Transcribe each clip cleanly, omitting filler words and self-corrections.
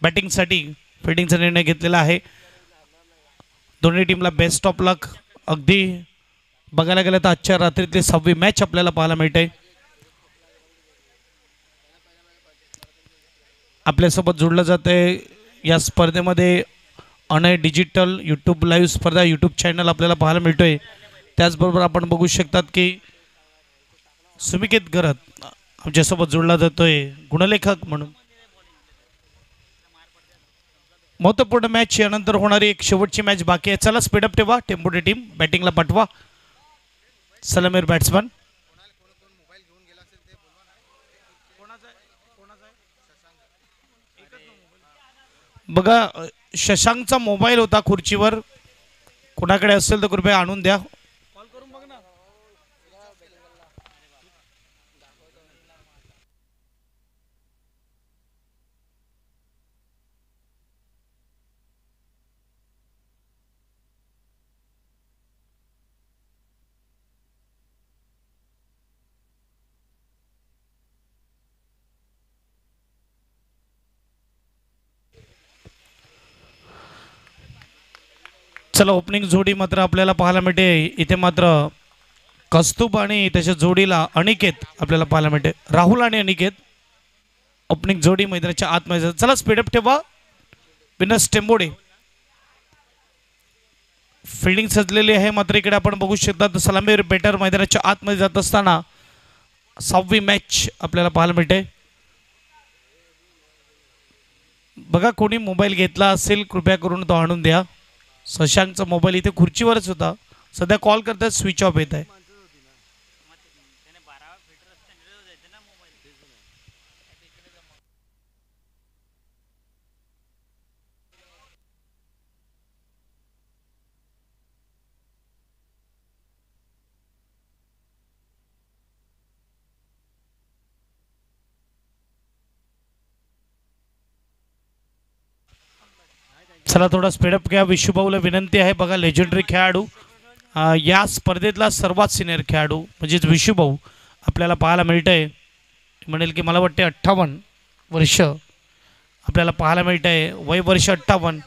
बॅटिंगसाठी फिल्डिंगचा निर्णय घेतलेला आहे। दोन्ही टीमला बेस्ट ऑफ लक। अगदी बघायला गेलं तर आजच्या रात्रीतली 6वी मॅच आपल्याला पाहायला मिळते। आपल्यासोबत जोडलं जातंय या स्पर्धेमध्ये अनय डिजिटल यूट्यूब लाईव्ह स्पर्धा यूट्यूब चॅनल आपल्याला पाहायला मिळतोय। त्याचबरोबर आपण बघू शकतात की सुमिकेत गरत आमच्यासोबत जोडला जातोय गुणलेखक म्हणून। महत्त्वपूर्ण मॅच यानंतर होणारी एक शेवटची मॅच बाकी आहे। चला स्पीडअप ठेवा, टेम्पोटी टीम बॅटिंगला पाठवा। सलामीर बॅट्समन बघा, शशांकचा मोबाईल होता खुर्चीवर, कोणाकडे असेल तर कृपया आणून द्या। चला ओपनिंग जोडी मात्र आपल्याला पाहायला मिळते इथे। मात्र कौस्तुभ आणि त्याच्या जोडीला अनिकेत आपल्याला पाहायला मिळते। राहुल आणि अनिकेत ओपनिंग जोडी मैदानाच्या आतमध्ये। चला स्पीडअप ठेवा। विनस टेंबोडे फिल्डिंग सजलेली आहे। मात्र इकडे आपण बघू शकता सलामीर बेटर मैदानाच्या आतमध्ये जात असताना 6वी मॅच आपल्याला पाहायला मिळते। बघा, कोणी मोबाईल घेतला असेल कृपया करून तो आणून द्या। शशांकचा मोबाईल इथे खुर्चीवरच होता, सध्या कॉल करतात स्विच ऑफ येत आहे। चला थोडा स्पीडअप घ्या। विशुभाऊला विनंती आहे। बघा, लेजेंडरी खेळाडू या स्पर्धेतला सर्वात सिनियर खेळाडू म्हणजेच विशुभाऊ आपल्याला पाहायला मिळतंय। म्हणेल की मला वाटते 58 वर्ष आपल्याला पाहायला मिळतंय, वय वर्ष 58।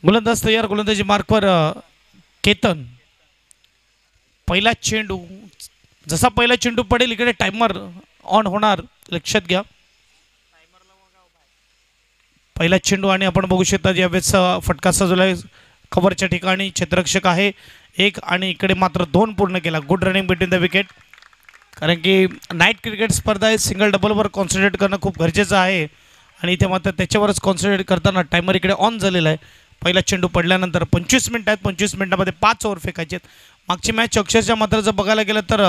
गोलंदाज तयार, गोलंदाजी मार्कवर केतन। पहिला चेंडू, जसा पहिला चेंडू पडेल इकडे टाइमर ऑन होणार, लक्षात घ्या। पहिला चेंडू आणि आपण बघू शकता यावेळेस फटका सजवलाय कव्हरच्या ठिकाणी, क्षेत्ररक्षक आहे एक आणि इकडे मात्र 2 पूर्ण केला। Good running between the wicket, कारण की नाईट क्रिकेट स्पर्धा आहे, सिंगल डबलवर कॉन्सन्ट्रेट करणं खूप गरजेचं आहे आणि इथे मात्र त्याच्यावरच कॉन्सन्ट्रेट करताना टायमर इकडे ऑन झालेला आहे। पहिला चेंडू पडल्यानंतर 25 मिनिट आहेत, 25 मिनिटांमध्ये 5 ओव्हर फेकायचे आहेत। मागची मॅच अक्षरशः मात्र जर बघायला गेलं तर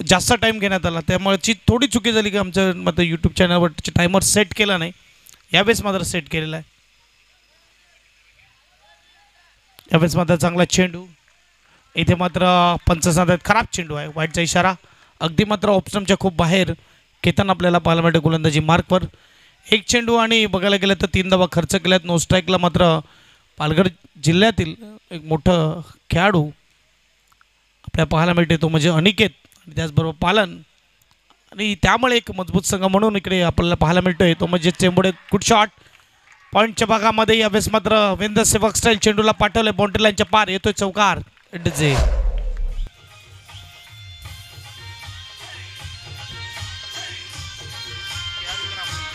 जास्त टाईम घेण्यात आला, त्यामुळे थोडी चुकी झाली की आमच्या मात्र यूट्यूब चॅनलवर टायमर सेट केला नाही, यावेळेस मात्र सेट केलेला आहे। यावेळेस मात्र चांगला चेंडू, इथे मात्र पंच सांगतात खराब चेंडू आहे, वाईटचा इशारा। अगदी मात्र ऑप्शनच्या खूप बाहेर केतन आपल्याला पाहायला मिळते गोलंदाजी मार्कवर। एक चेंडू आणि बघायला गेलं तर 3 धावा खर्च केल्यात। नो स्ट्राईकला मात्र पालघर जिल्ह्यातील एक मोठं खेळाडू आपल्याला पाहायला मिळते, तो म्हणजे अनिकेत आणि त्याचबरोबर पालन, आणि त्यामुळे एक मजबूत संघ म्हणून इकडे आपल्याला पाहायला मिळतोय तो म्हणजे चेंबोडे। गुड शॉट पॉईंटच्या भागामध्ये, यावेळेस मात्र वेंदर सेवक स्टाईल चेंडूला पाठवले, बाउंड्री लाईनच्या पार येतोय चौकार। जे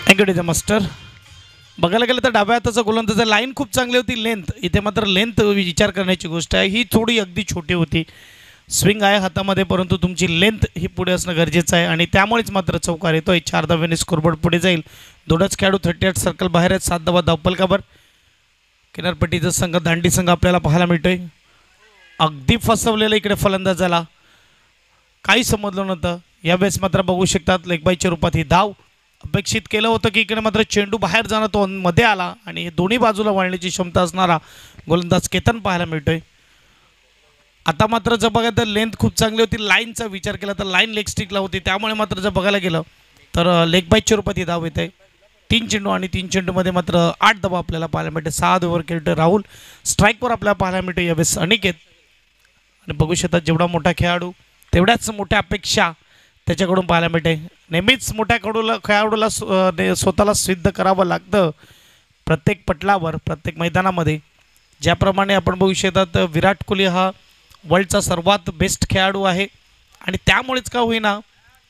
थँक्यू मास्टर। बघायला गेलं तर डाव्या हाताचा गोलंदाज लाईन खूप चांगली होती, लेंथ इथे मात्र लेंथ विचार करण्याची गोष्ट आहे, ही थोडी अगदी छोटी होती। स्विंग आहे हातामध्ये परंतु तुमची लेंथ ही पुढे असणं गरजेचं आहे आणि त्यामुळेच मात्र चौकार येतोय। 4 धाव्याने स्कोरबोर्ड पुढे जाईल। 2च खेळाडू 38 सर्कल बाहेर आहेत, 7 धावा धावपलकावर। किनारपट्टीचा संघ दांडी संघ आपल्याला पाहायला मिळतोय। अगदी फसवलेलं इकडे फलंदाजाला, काही समजलं नव्हतं। यावेळेस मात्र बघू शकतात लेगबाईच्या रूपात ही धाव अपेक्षित केलं होतं की इकडे मात्र चेंडू बाहेर जाणं, तो मध्ये आला आणि दोन्ही बाजूला वळण्याची क्षमता असणारा गोलंदाज केतन पाहायला मिळतोय। आता मात्र जर बघा तर लेंथ खूप चांगली होती, लाईनचा विचार केला तर लाईन लेग स्टिकला होती, त्यामुळे मात्र जर बघायला गेलं तर लेग बाईच्या रूपात ही धाव येते। 3 चेंडू आणि 3 चेंडूमध्ये मात्र 8 धावा आपल्याला पाहायला मिळते. 6 ओव्हर खेळतो राहुल. स्ट्राईकवर आपल्याला पाहायला मिळतो यावेळेस अनिकेत. आणि बघू शकता जेवढा मोठा खेळाडू तेवढ्याच मोठ्या अपेक्षा त्याच्याकडून पाहायला मिळते. नेहमीच मोठ्या खेळाडूला स्वतःला सिद्ध करावं लागतं प्रत्येक पटलावर, प्रत्येक मैदानामध्ये. ज्याप्रमाणे आपण बघू शकतात विराट कोहली हा वर्ल्डचा सर्वात बेस्ट खेळाडू आहे आणि त्यामुळेच का होईना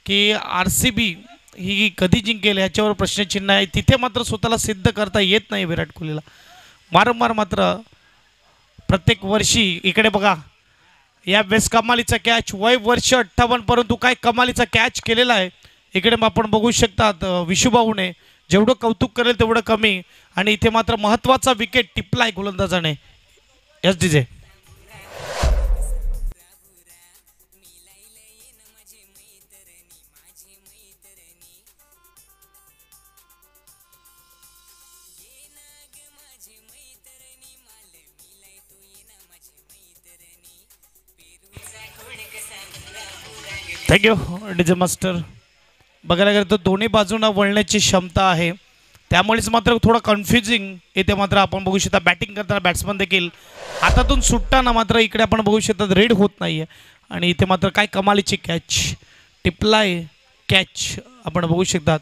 की RCB ही कधी जिंकेल याच्यावर प्रश्नचिन्ह आहे. तिथे मात्र स्वतःला सिद्ध करता येत नाही विराट कोहलीला. वारंवार मात्र प्रत्येक वर्षी इकडे बघा या वेळेस कमालीचा कॅच, वय वर्ष 58 परंतु काय कमालीचा कॅच केलेला आहे. इकडे आपण बघू शकतात विशुभाऊने जेवढं कौतुक करेल तेवढं कमी आणि इथे मात्र महत्त्वाचा विकेट टिपलाय गोलंदाजाने. SDJ thank you DJ master. बघायला गेलं तर दोन्ही बाजूंना वळण्याची क्षमता आहे त्यामुळेच मात्र थोडं कन्फ्युजिंग इथे मात्र आपण बघू शकता. बॅटिंग करताना बॅट्समन देखील हातातून सुटताना मात्र इकडे आपण बघू शकता रेड होत नाही आहे आणि इथे मात्र काय कमालीची कॅच टिपलाय कॅच आपण बघू शकतात.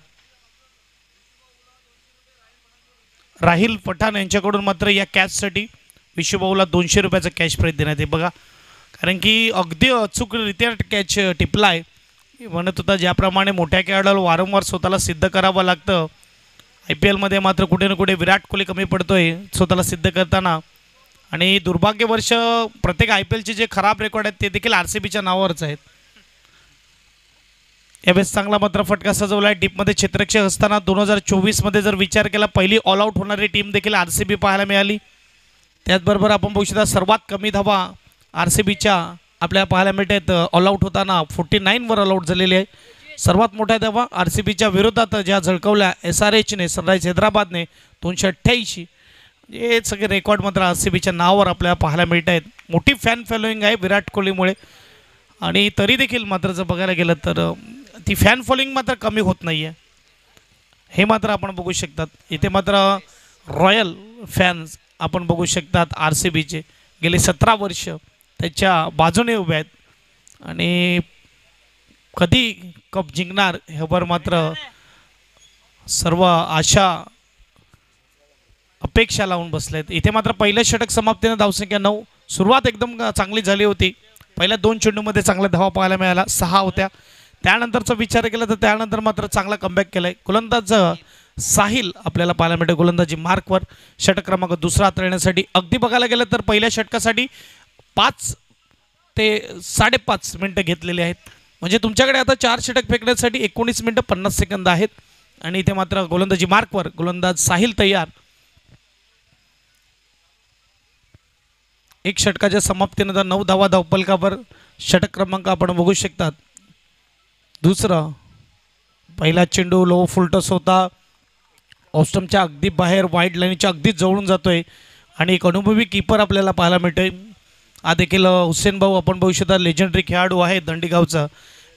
राहिल पठाण यांच्याकडून मात्र या कॅचसाठी विशुभाऊला 200 रुपयाचा कॅश प्राईज देण्यात येईल. बघा कारण की अगदी अचूकरित्या कॅच टिपलाय. म्हणत होता ज्याप्रमाणे मोठ्या खेळाडूला वारंवार स्वतःला सिद्ध करावं लागतं. IPL मध्ये मात्र कुठे ना कुठे विराट कोहली कमी पडतोय स्वतःला सिद्ध करताना आणि दुर्भाग्यवर्ष प्रत्येक IPLचे जे खराब रेकॉर्ड आहेत ते देखील RCBच्या नावावरच आहेत. यावेळेस चांगला मात्र फटका सजवला आहे डीपमध्ये क्षेत्ररक्षक असताना. 2024मध्ये जर विचार केला पहिली ऑल आऊट होणारी टीम देखील RCB पाहायला मिळाली. त्याचबरोबर आपण बघू शकता सर्वात कमी धावा RCBच्या आपल्याला पाहायला मिळतात. ऑल आऊट होताना 49वर ऑल आऊट झालेली आहे. सर्वात मोठ्या धावा RCBच्या विरोधात ज्या झळकवल्या SRHने सनराइज हैदराबादने 288. हे सगळे रेकॉर्ड मात्र RCBच्या नावावर आपल्याला पाहायला मिळत आहेत. मोठी फॅन फॉलोईंग आहे विराट कोहलीमुळे आणि तरी देखील मात्र जर बघायला गेलं तर ती फॅन फॉलोईंग मात्र कमी होत नाही आहे हे मात्र आपण बघू शकतात. इथे मात्र रॉयल फॅन्स आपण बघू शकतात RCBचे गेले 17 वर्ष त्याच्या बाजूने उभे आहेत आणि कधी कप जिंकणार ह्यावर मात्र सर्व आशा अपेक्षा लावून बसलेत. इथे मात्र पहिल्या षटक समाप्तीने धावसंख्या 9. सुरुवात एकदम चांगली झाली होती. पहिल्या 2 चेंडूमध्ये चांगला धावा पाहायला मिळाला 6 होत्या. त्यानंतरचा विचार केला तर त्यानंतर मात्र चांगला कमबॅक केलाय. गोलंदाज साहिल आपल्याला पाहायला मिळते गोलंदाजी मार्कवर. षटक क्रमांक दुसरा हाताळण्यासाठी अगदी बघायला गेलं तर पहिल्या षटकासाठी 5 ते 5.5 मिनटं घेतलेली आहेत. म्हणजे तुमच्याकडे आता 4 षटक फेकण्यासाठी 19 मिनटं 50 सेकंद आहेत आणि इथे मात्र गोलंदाजी मार्कवर गोलंदाज साहिल तयार. एक षटकाच्या समाप्तीनंतर 9 धावा धावफलकावर. षटक क्रमांक आपण बघू शकतात दुसरा. पहिला चेंडू लो फुलटस होता ऑस्टमच्या अगदी बाहेर वाईड लाईनच्या अगदी जवळून जातोय आणि एक अनुभवी कीपर आपल्याला पाहायला मिळतोय. हा देखील हुसेन भाऊ आपण बघू शकता लेजंडरी खेळाडू आहे दंडीगावचा.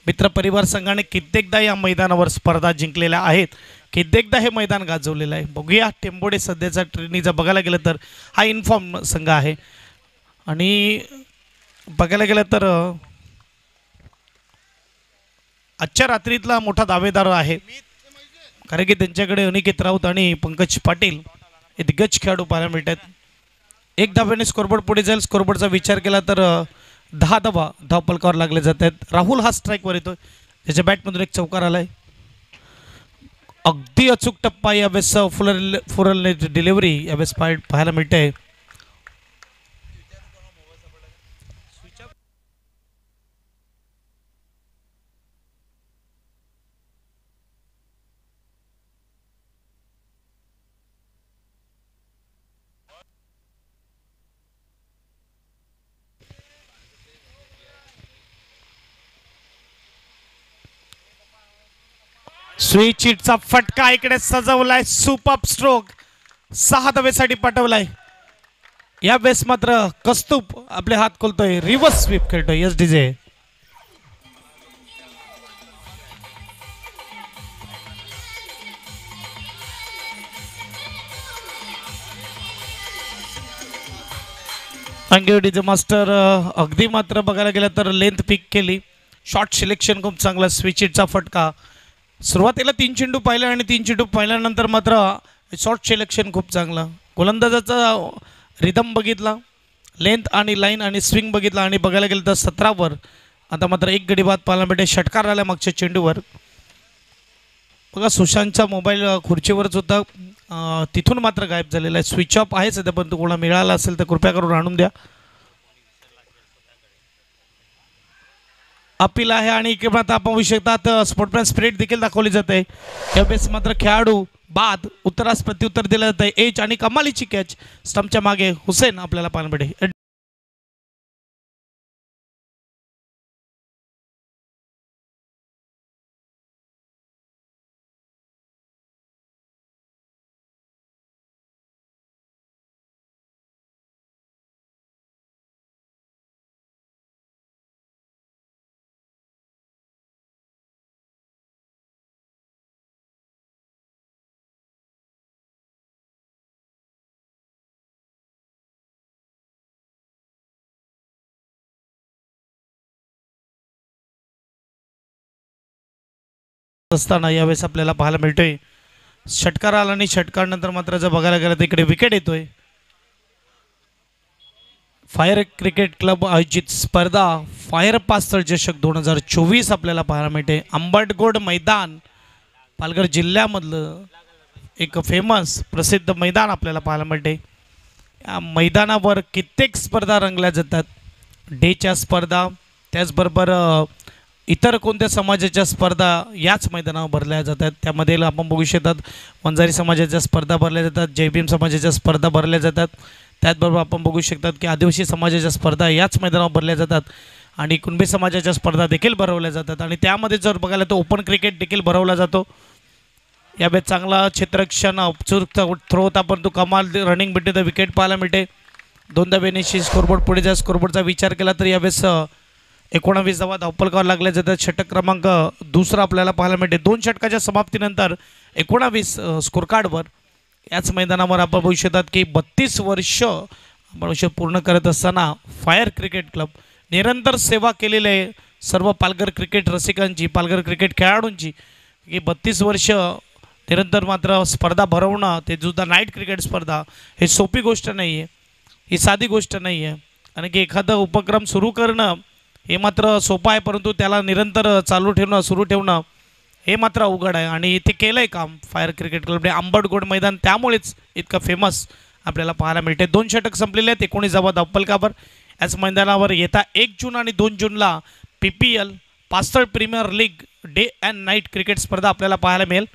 मित्रपरिवार संघाने कित्येकदा या मैदानावर स्पर्धा जिंकलेल्या आहेत. कित्येकदा हे मैदान गाजवलेलं आहे. बघूया टेंबोडे सध्याचा ट्रेनिंगचा बघायला गेलं तर हा इन्फॉर्म संघ आहे आणि बघायला गेलं तर आजच्या रात्रीतला मोठा दावेदार आहे कारण की त्यांच्याकडे अनिकेत राऊत आणि पंकज पाटील हे दिग्गज खेळाडू पाहायला मिळतात. 1 धाव्याने स्कोरबोर्ड पुढे जाईल. स्कोरबोर्डचा विचार केला तर 10 धावा धावफलकावर लागले जात आहेत. राहुल हा स्ट्राईकवर येतोय. त्याच्या बॅटमधून एक चौकार आलाय. अगदी अचूक टप्पा यावेळेस फुरल डिलिव्हरी यावेळेस पाहायला मिळते. स्विच हिटचा फटका इकडे सजवलाय. सुपर स्ट्रोक 6 धावेसाठी पाठवलाय. या वेळेस मात्र कस्तूप आपले हात खोलतोय. रिव्हर्स स्वीप खेळतोय SDJ. अंगेवडीचे मास्टर अगदी मात्र बघायला गेलं तर लेंथ पिक केली. शॉर्ट सिलेक्शन खूप चांगला. स्विच हिटचा फटका. सुरुवातीला 3 चेंडू पाहिला आणि 3 चेंडू पाहिल्यानंतर मात्र शॉर्ट सिलेक्शन खूप चांगलं. गोलंदाजाचा रिदम बघितला, लेंथ आणि लाईन आणि स्विंग बघितला आणि बघायला गेलं तर 17वर आता मात्र एक गडी बाद पाहायला भेटे. षटकार आला मागच्या चेंडूवर. बघा सुशांतचा मोबाईल खुर्चीवरच होता, तिथून मात्र गायब झालेला आहे. स्विच ऑफ आहे सध्या, पण कोणा मिळाला असेल तर कृपया करून आणून द्या. अपील आहे आणि इकडे मात्र आपण बघू शकतात स्पोर्टमॅन स्पिरिट देखील दाखवली जाते. यावेळेस मात्र खेळाडू बाद उत्तरास प्रत्युत्तर दिलं जात आहे. एच आणि कमालीची कॅच स्टंपच्या मागे हुसेन आपल्याला पाहायला भेटे. असताना यावेळेस आपल्याला पाहायला मिळतोय षटकार आला आणि षटकार मात्र जर बघायला गेलं तर इकडे विकेट येतोय. फायर क्रिकेट क्लब आयोजित स्पर्धा फायर पास्तळ चषक 2024 आपल्याला पाहायला मिळते. आंबटगोड मैदान पालघर जिल्ह्यामधलं एक फेमस प्रसिद्ध मैदान आपल्याला पाहायला मिळते. या मैदानावर कित्येक स्पर्धा रंगल्या जातात. डेच्या स्पर्धा, त्याचबरोबर इतर कोणत्या समाजाच्या स्पर्धा याच मैदानावर भरल्या जातात. त्यामध्ये आपण बघू शकतात वंजारी समाजाच्या स्पर्धा भरल्या जातात, जयभीम समाजाच्या स्पर्धा भरल्या जातात. त्याचबरोबर आपण बघू शकतात की आदिवासी समाजाच्या स्पर्धा याच मैदानावर भरल्या जातात आणि कुणबी समाजाच्या स्पर्धा देखील भरवल्या जातात. आणि त्यामध्ये जर बघायला तर ओपन क्रिकेट देखील भरवला जातो. यावेळेस चांगला क्षेत्ररक्षण उपचुरता थ्रो होता, परंतु कमाल रनिंग बिटवीन द विकेट पाहायला मिळते. दोनदा बेनिशी स्कोरबोर्ड पुढे जा. स्कोरबोर्डचा विचार केला तर यावेळेस 19 धावा धावपलकावर लागल्या जातात. षटक क्रमांक दुसरा आपल्याला पाहायला मिळते. 2 षटकाच्या समाप्तीनंतर 19 स्कोर कार्डवर याच मैदानावर आपण बघू शकतात की 32 वर्ष आपण पूर्ण करत असताना फायर क्रिकेट क्लब निरंतर सेवा केलेली आहे सर्व पालघर क्रिकेट रसिकांची, पालघर क्रिकेट खेळाडूंची. की 32 वर्ष निरंतर मात्र स्पर्धा भरवणं, ते सुद्धा नाईट क्रिकेट स्पर्धा, हे सोपी गोष्ट नाही आहे, ही साधी गोष्ट नाही आहे. आणि की एखादा उपक्रम सुरू करणं हे मात्र सोपं आहे, परंतु त्याला निरंतर चालू ठेवणं, सुरू ठेवणं हे मात्र अवघड आहे. आणि ते केलं आहे काम फायर क्रिकेट क्लबने. आंबटगोड मैदान त्यामुळेच इतकं फेमस आपल्याला पाहायला मिळते. 2 षटक संपलेले आहेत 19 धावा धावपलकावर. याच मैदानावर येता 1 जून आणि 2 जूनला PPL Pasthal premier league day and night cricket स्पर्धा आपल्याला पाहायला मिळेल.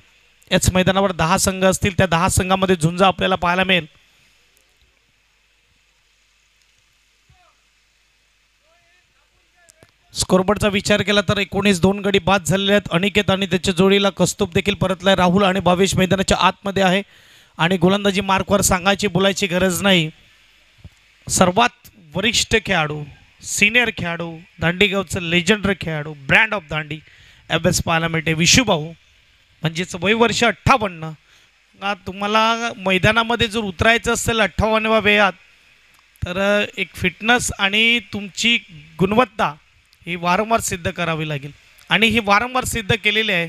याच मैदानावर 10 संघ असतील, त्या 10 संघामध्ये झुंज आपल्याला पाहायला मिळेल. स्कोरबोर्डचा विचार केला तर 19 गडी बाद झालेले आहेत. अनिकेत आणि त्याच्या जोडीला कस्तूप देखील परतलाय. राहुल आणि भावेश मैदानाच्या आतमध्ये आहे आणि गोलंदाजी मार्कवर सांगायची बोलायची गरज नाही. सर्वात वरिष्ठ खेळाडू, सिनियर खेळाडू, दांडीगावचं लेजंडरी खेळाडू, ब्रँड ऑफ दांडी यावेळेस पाहायला मिळते. विशुभाऊ म्हणजेच वय वर्ष 58. तुम्हाला मैदानामध्ये जर उतरायचं असेल 58व्या वयात तर एक फिटनेस आणि तुमची गुणवत्ता ही वारंवार सिद्ध करावी लागेल. आणि ही वारंवार सिद्ध केलेली आहे.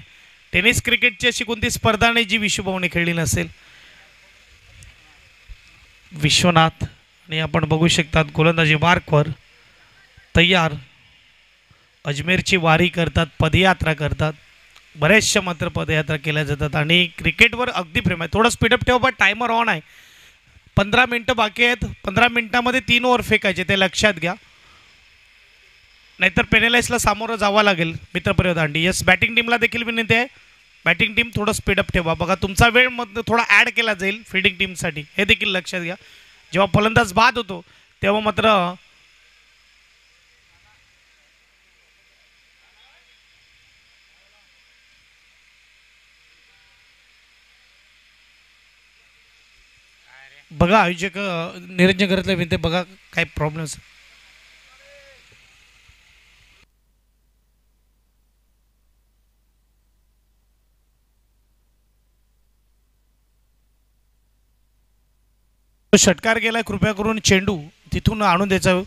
टेनिस क्रिकेटची अशी कोणती स्पर्धा नाही जी विशुभाऊने खेळली नसेल. विश्वनाथ आणि आपण बघू शकतात गोलंदाजी मार्कवर तयार. अजमेरची वारी करतात, पदयात्रा करतात, बऱ्याचशा मात्र पदयात्रा केल्या जातात आणि क्रिकेटवर अगदी प्रेम आहे. थोडं स्पीडअप ठेवा, पण टायमर ऑन आहे. 15 मिनटं बाकी आहेत. 15 मिनटामध्ये 3 ओव्हर फेकायचे, ते लक्षात घ्या, नाहीतर पेनलाइजला सामोरं जावं लागेल. मित्रपरिवार दांडी. यस, बॅटिंग टीमला देखील विनंती आहे, बॅटिंग टीम थोडं स्पीडअप ठेवा. बघा तुमचा वेळ मग थोडा ॲड केला जाईल फिल्डिंग टीमसाठी, हे देखील लक्षात घ्या. जेव्हा फलंदाज बाद होतो तेव्हा मात्र बघा आयोजक निरंजन करतले विनंती, बघा काय प्रॉब्लेम. षटकार गेलाय, कृपया करून चेंडू तिथून आणून द्यायचं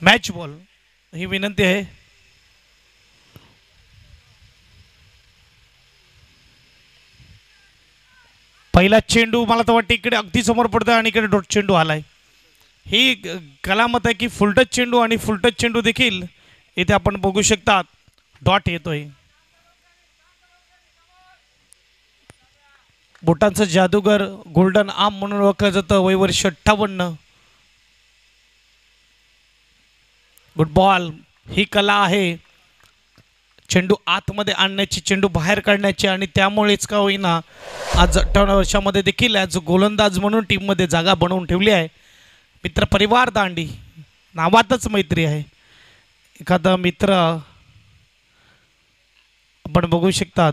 मॅच बॉल, ही विनंती आहे. पहिला चेंडू मला तर वाटतं इकडे अगदी समोर पडतोय आणि इकडे डॉट चेंडू आलाय. ही कलामत आहे की फुलटच चेंडू आणि फुलटच चेंडू देखील इथे आपण बघू शकतात डॉट येतोय. बोटांचं जादूगर गोल्डन आर्म म्हणून ओळखलं जातं. वय वर्ष 58. Good ball. ही कला आहे चेंडू आतमध्ये आणण्याची, चेंडू बाहेर काढण्याची आणि त्यामुळेच का होईना आज 58 वर्षामध्ये देखील आज गोलंदाज म्हणून टीममध्ये जागा बनवून ठेवली आहे. मित्र परिवार दांडी नावातच मैत्री आहे. एखादा मित्र आपण बघू शकतात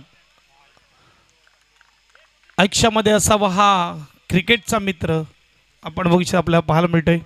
आयुष्यामध्ये असावा हा क्रिकेटचा मित्र आपण बघू शकतो आपल्याला पाहायला मिळतोय.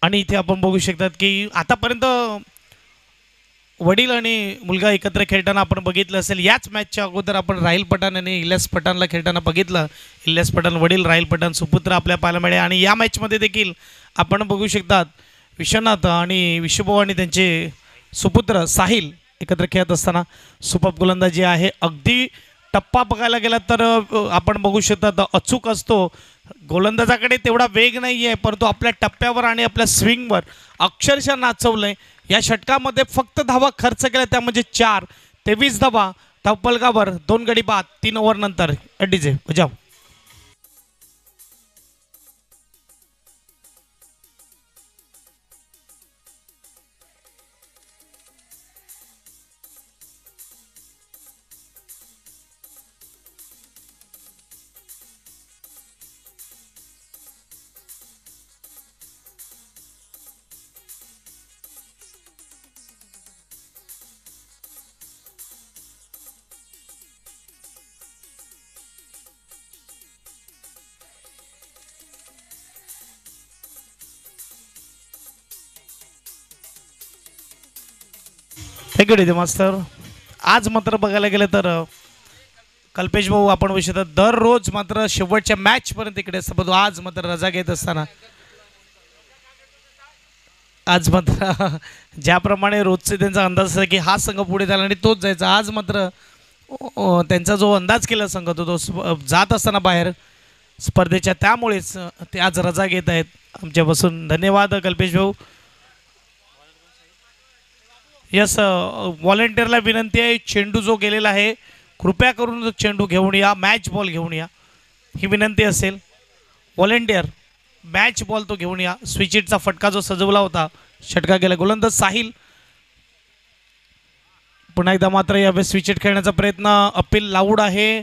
आणि इथे आपण बघू शकतात की आतापर्यंत वडील आणि मुलगा एकत्र खेळताना आपण बघितलं असेल. याच मॅचच्या अगोदर आपण राहिल पठाण आणि इलियास पठाणला खेळताना बघितलं. इलियास पठाण वडील, राहिल पठाण सुपुत्र आपल्या पाहायला मिळाले. आणि या मॅचमध्ये देखील आपण बघू शकतात विश्वनाथ आणि विश्वभाऊ आणि त्यांचे सुपुत्र साहिल एकत्र खेळत असताना सुपर गोलंदाजी आहे. अगदी टप्पा बघायला गेला तर आपण बघू शकता अचूक असतो. गोलंदाजाकडे तेवढा वेग नाही आहे परंतु आपल्या टप्प्यावर आणि आपल्या स्विंगवर अक्षरशः नाचवलंय. या षटकामध्ये फक्त धावा खर्च केल्या त्या म्हणजे 4. 23 धावा धावफलकावर 2 गडी बाद 3 ओव्हर नंतर. डीजे बजाव. Thank you DJ master. आज मात्र बघायला गेलं तर कल्पेश भाऊ आपण विषय दररोज मात्र शेवटच्या मॅच पर्यंत इकडे असतं परंतु आज मात्र रजा घेत असताना आज मात्र ज्याप्रमाणे रोजचे त्यांचा अंदाज असतो की हा संघ पुढे झाला आणि तोच जायचा, आज मात्र त्यांचा जो अंदाज केला संघ तो जात असताना बाहेर स्पर्धेच्या, त्यामुळेच ते आज रजा घेत आहेत आमच्यापासून. धन्यवाद कल्पेश भाऊ. यस, व्हॉलेंटियरला विनंती आहे चेंडू जो गेलेला आहे कृपया करून चेंडू घेऊन या, मॅच बॉल घेऊन या, ही विनंती असेल. व्हॉलेंटियर मॅच बॉल तो घेऊन या. स्विचिटचा फटका जो सजवला होता षटका गेला. गोलंदाज साहिल पुन्हा एकदा मात्र यावेळेस स्विचिट खेळण्याचा प्रयत्न. अपील लाऊड आहे,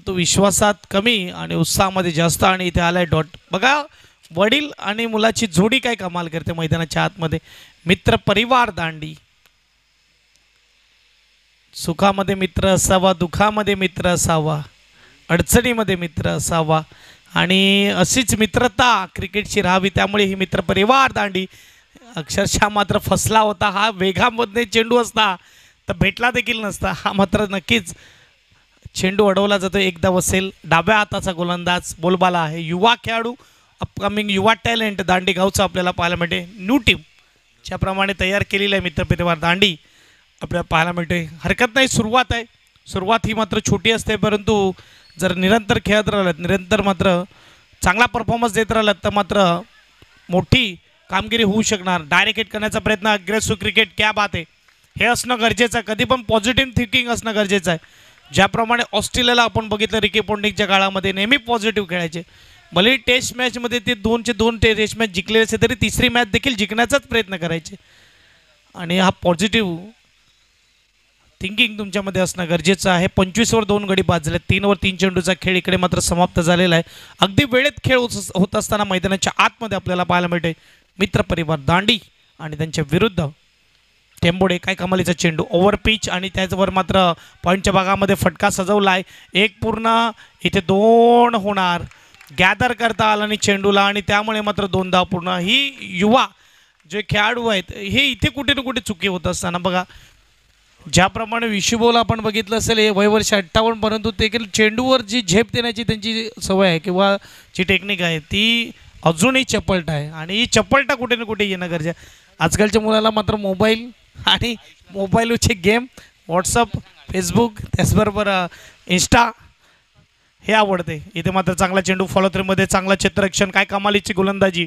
तो विश्वासात कमी आणि उत्साहामध्ये जास्त आणि इथे आलाय डॉट. बघा वडील आणि मुलाची जोडी काय कमाल करते मैदानाच्या आतमध्ये. मित्र परिवार दांडी. सुखामध्ये मित्र असावा, दुःखामध्ये मित्र असावा, अडचणीमध्ये मित्र असावा आणि अशीच मित्रता क्रिकेटची राहावी. त्यामुळे ही मित्र परिवार दांडी अक्षरशः मात्र फसला होता. हा वेगामध्ये चेंडू असता तर भेटला देखील नसता. हा मात्र नक्कीच चेंडू अडवला जातो. एकदा वसेल डाव्या हाताचा गोलंदाज बोलबाला आहे. युवा खेळाडू, अपकमिंग युवा टॅलेंट दांडी गावचा आपल्याला पाहायला मिळते. न्यू टीम ज्याप्रमाणे तयार केलेली आहे मित्र परिवार दांडी आपल्याला पाहायला मिळते. हरकत नाही, सुरुवात आहे. सुरुवात ही मात्र छोटी असते परंतु जर निरंतर खेळत राहिलं, निरंतर मात्र चांगला परफॉर्मन्स देत राहिलं तर मात्र मोठी कामगिरी होऊ शकणार. डायरेक्ट हिट करण्याचा प्रयत्न, अग्रेसिव्ह क्रिकेट, क्या बात आहे. हे असणं गरजेचं आहे. कधी पण पॉझिटिव्ह थिंकिंग असणं गरजेचं आहे. ज्याप्रमाणे ऑस्ट्रेलियाला आपण बघितलं रिकी पॉन्टिंगच्या काळामध्ये नेहमी पॉझिटिव्ह खेळायचे. भले टेस्ट मॅचमध्ये ते 2चे 2 टेस्ट मॅच जिंकले असे तरी तिसरी मॅच देखील जिंकण्याचाच प्रयत्न करायचे. आणि हा पॉझिटिव्ह थिंकिंग तुमच्यामध्ये असणं गरजेचं आहे. 25 वर 2 गडी बाद झाले. 3 वर 3 चेंडूचा खेळ इकडे मात्र समाप्त झालेला आहे. अगदी वेळेत खेळ होत असताना मैदानाच्या आतमध्ये आपल्याला पाहायला मिळते मित्रपरिवार दांडी आणि त्यांच्या विरुद्ध टेंबोडे. काय कमालीचा चेंडू, ओव्हर पिच आणि त्याचवर मात्र पॉईंटच्या भागामध्ये फटका सजवला आहे. एक पूर्ण, इथे 2 होणार. गॅदर करता आला आणि चेंडूला आणि त्यामुळे मात्र 2 धाव पूर्ण. ही युवा जे खेळाडू आहेत हे इथे कुठे ना कुठे चुकी होत असताना बघा, ज्याप्रमाणे विशुबोला आपण बघितलं असेल हे वय वर्ष 58, परंतु ते चेंडूवर जी झेप देण्याची त्यांची सवय आहे किंवा जी टेक्निक आहे ती अजूनही चपलटा आहे. आणि ही चपलटा कुठे ना कुठे येणं गरजेचं आहे. आजकालच्या मुलाला मात्र मोबाईल आणि मोबाईलचे गेम, व्हॉट्सअप, फेसबुक, त्याचबरोबर इंस्टा हे आवडते. इथे मात्र चांगला चेंडू फॉलो थ्रीमध्ये, चांगला क्षेत्ररक्षण, काय कमालीची गोलंदाजी.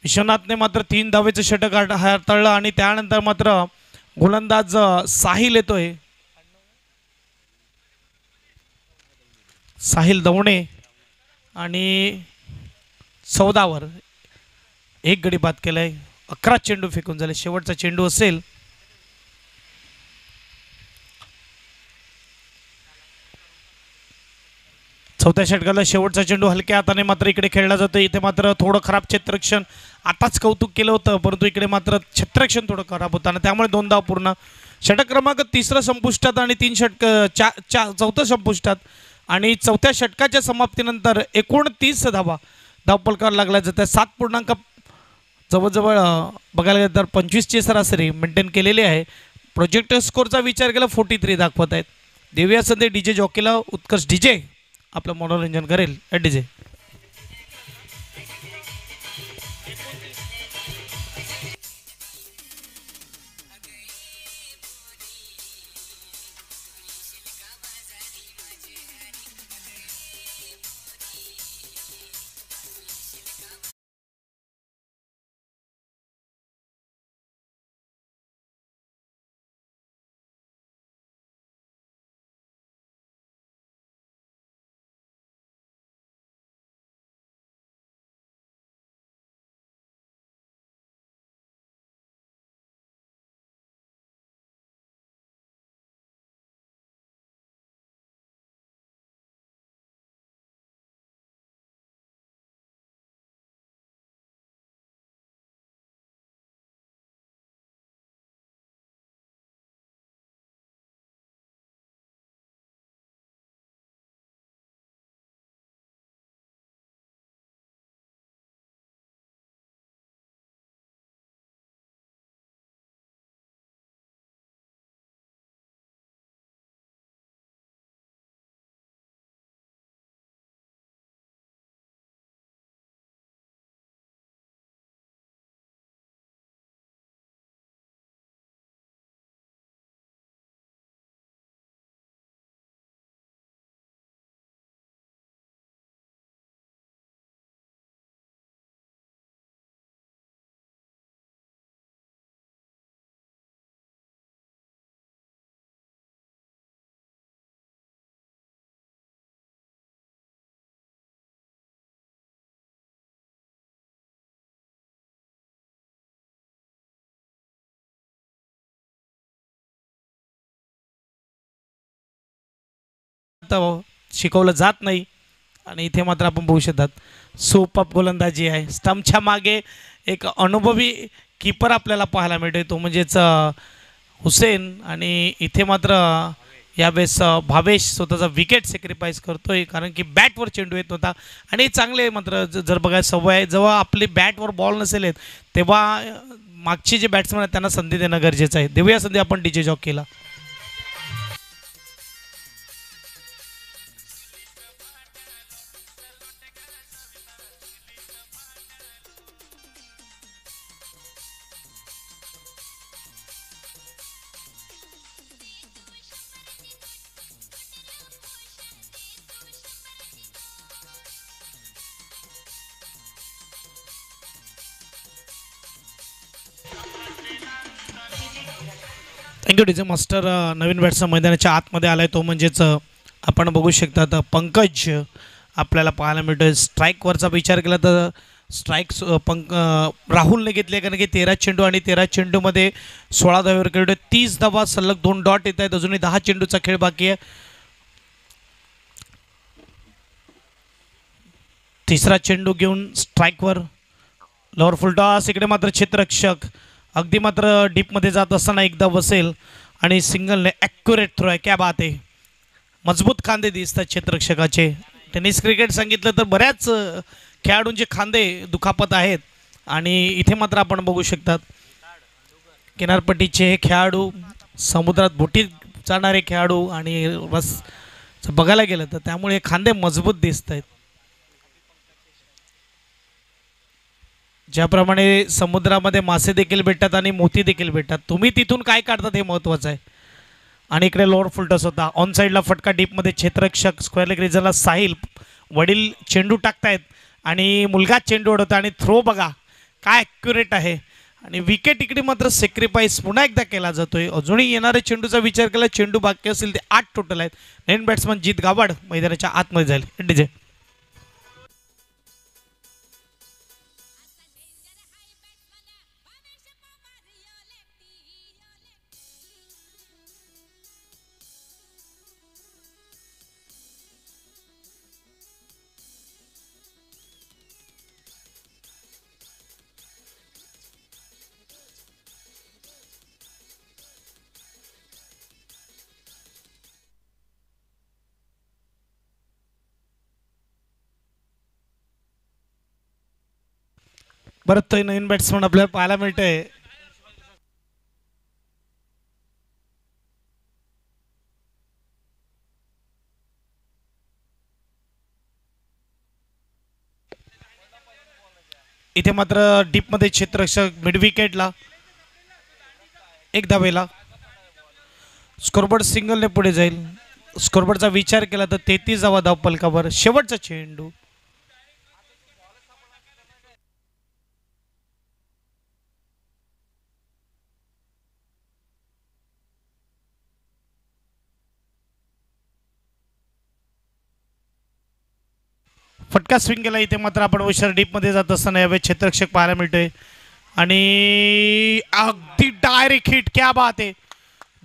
विश्वनाथने मात्र 3 धावेचं षटक हाताळलं आणि त्यानंतर मात्र गोलंदाज साहिल येतोय. साहिल दवणे आणि 14 वर 1 गडी बाद केलाय. 11 चेंडू फेकून झाले. शेवटचा चेंडू असेल. चौथ्या षटकाला शेवटचा चेंडू हलक्या हाताने मात्र इकडे खेळला जातो. इथे मात्र थोडं खराब क्षेत्ररक्षण, आताच कौतुक केलं होतं परंतु इकडे मात्र क्षेत्ररक्षण थोडं खराब होतं आणि त्यामुळे 2 धाव पूर्ण. षटक क्रमांक 3 संपुष्टात आणि 3 षटक 4 संपुष्टात आणि चौथ्या षटकाच्या समाप्तीनंतर 29 धावा धावफलकावर लागल्या जातात. 7 जवळजवळ बघायला गेलं तर 25ची सरासरी मेंटेन केलेली आहे. प्रोजेक्टर स्कोरचा विचार केला 43 दाखवत आहेत. देऊया संधी डीजे जॉकीला. उत्कर्ष डीजे आपलं मनोरंजन करेल. डीजे शिकवलं जात नाही आणि इथे मात्र आपण बघू शकतात सुपअप गोलंदाजी आहे. स्टंपच्या मागे एक अनुभवी कीपर आपल्याला पाहायला मिळतो, तो म्हणजेच हुसेन. आणि इथे मात्र यावेळेस भावेश स्वतःचा विकेट सॅक्रिफाईस करतोय कारण की बॅटवर चेंडू येत होता. आणि चांगले मात्र जर बघायला सवय आहे, जेव्हा आपली बॅटवर बॉल नसेल येत तेव्हा मागचे जे बॅट्समन आहेत त्यांना संधी देणं गरजेचं आहे. देऊया संधी आपण डीजे जॉकीला. Thank you DJ master. नवीन बॅट्समन मैदानाच्या आतमध्ये आलाय तो म्हणजेच आपण बघू शकता आता पंकज आपल्याला पाहायला मिळतोय. स्ट्राईकवरचा विचार केला तर स्ट्राईक राहुलने घेतले, कारण की 13 चेंडू आणि 13 चेंडूमध्ये 16 धावेवर खेळतोय. 30 धावा सलग 2 डॉट येत आहेत. अजूनही 10 चेंडूचा खेळ बाकी आहे. तिसरा चेंडू घेऊन स्ट्राईकवर लॉवर फुल टॉस. इकडे मात्र क्षेत्ररक्षक अगदी मात्र डीपमध्ये जात असताना एकदा बसेल आणि सिंगलने ॲक्युरेट थ्रो आहे. क्या बात आहे. मजबूत खांदे दिसतात क्षेत्ररक्षकाचे. टेनिस क्रिकेट सांगितलं तर बऱ्याच खेळाडूंचे खांदे दुखापत आहेत आणि इथे मात्र आपण बघू शकतात किनारपट्टीचे हे खेळाडू, समुद्रात बोटीत जाणारे खेळाडू आणि बस बघायला गेलं तर त्यामुळे खांदे मजबूत दिसत आहेत. ज्याप्रमाणे समुद्रामध्ये मासे देखील भेटतात आणि मोती देखील भेटतात, तुम्ही तिथून काय काढतात हे महत्त्वाचं आहे. आणि इकडे लोअर फुलटॉस होता. ऑन साईडला फटका डीपमध्ये क्षेत्ररक्षक स्क्वेअर लेग रिजनला साहिल वडील चेंडू टाकतायत आणि मुलगा चेंडू उडवतो आणि थ्रो बघा काय ॲक्युरेट आहे. आणि विकेट इकडे मात्र सॅक्रिफाईस पुन्हा एकदा केला जातोय. अजूनही येणाऱ्या चेंडूचा विचार केला, चेंडू बाकी असतील ते 8 टोटल आहेत. नवीन बॅट्समन जीत गावाड मैदानाच्या आतमध्ये जाईल. डीजे परत तो नवीन बॅट्समन आपल्याला पाहायला मिळतंय. इथे मात्र डीपमध्ये क्षेत्ररक्षक मिड विकेटला एक धावेला स्कोरबोर्ड सिंगलने पुढे जाईल. स्कोरबोर्डचा विचार केला तर 33 धावा धाव पलकावर. शेवटचा चेंडू फटका स्विंग केला. इथे मात्र आपण विचार डीपमध्ये जात असताना यावेळी क्षेत्ररक्षक पाहायला मिळतोय आणि अगदी डायरेक्ट हिट. क्या बात आहे.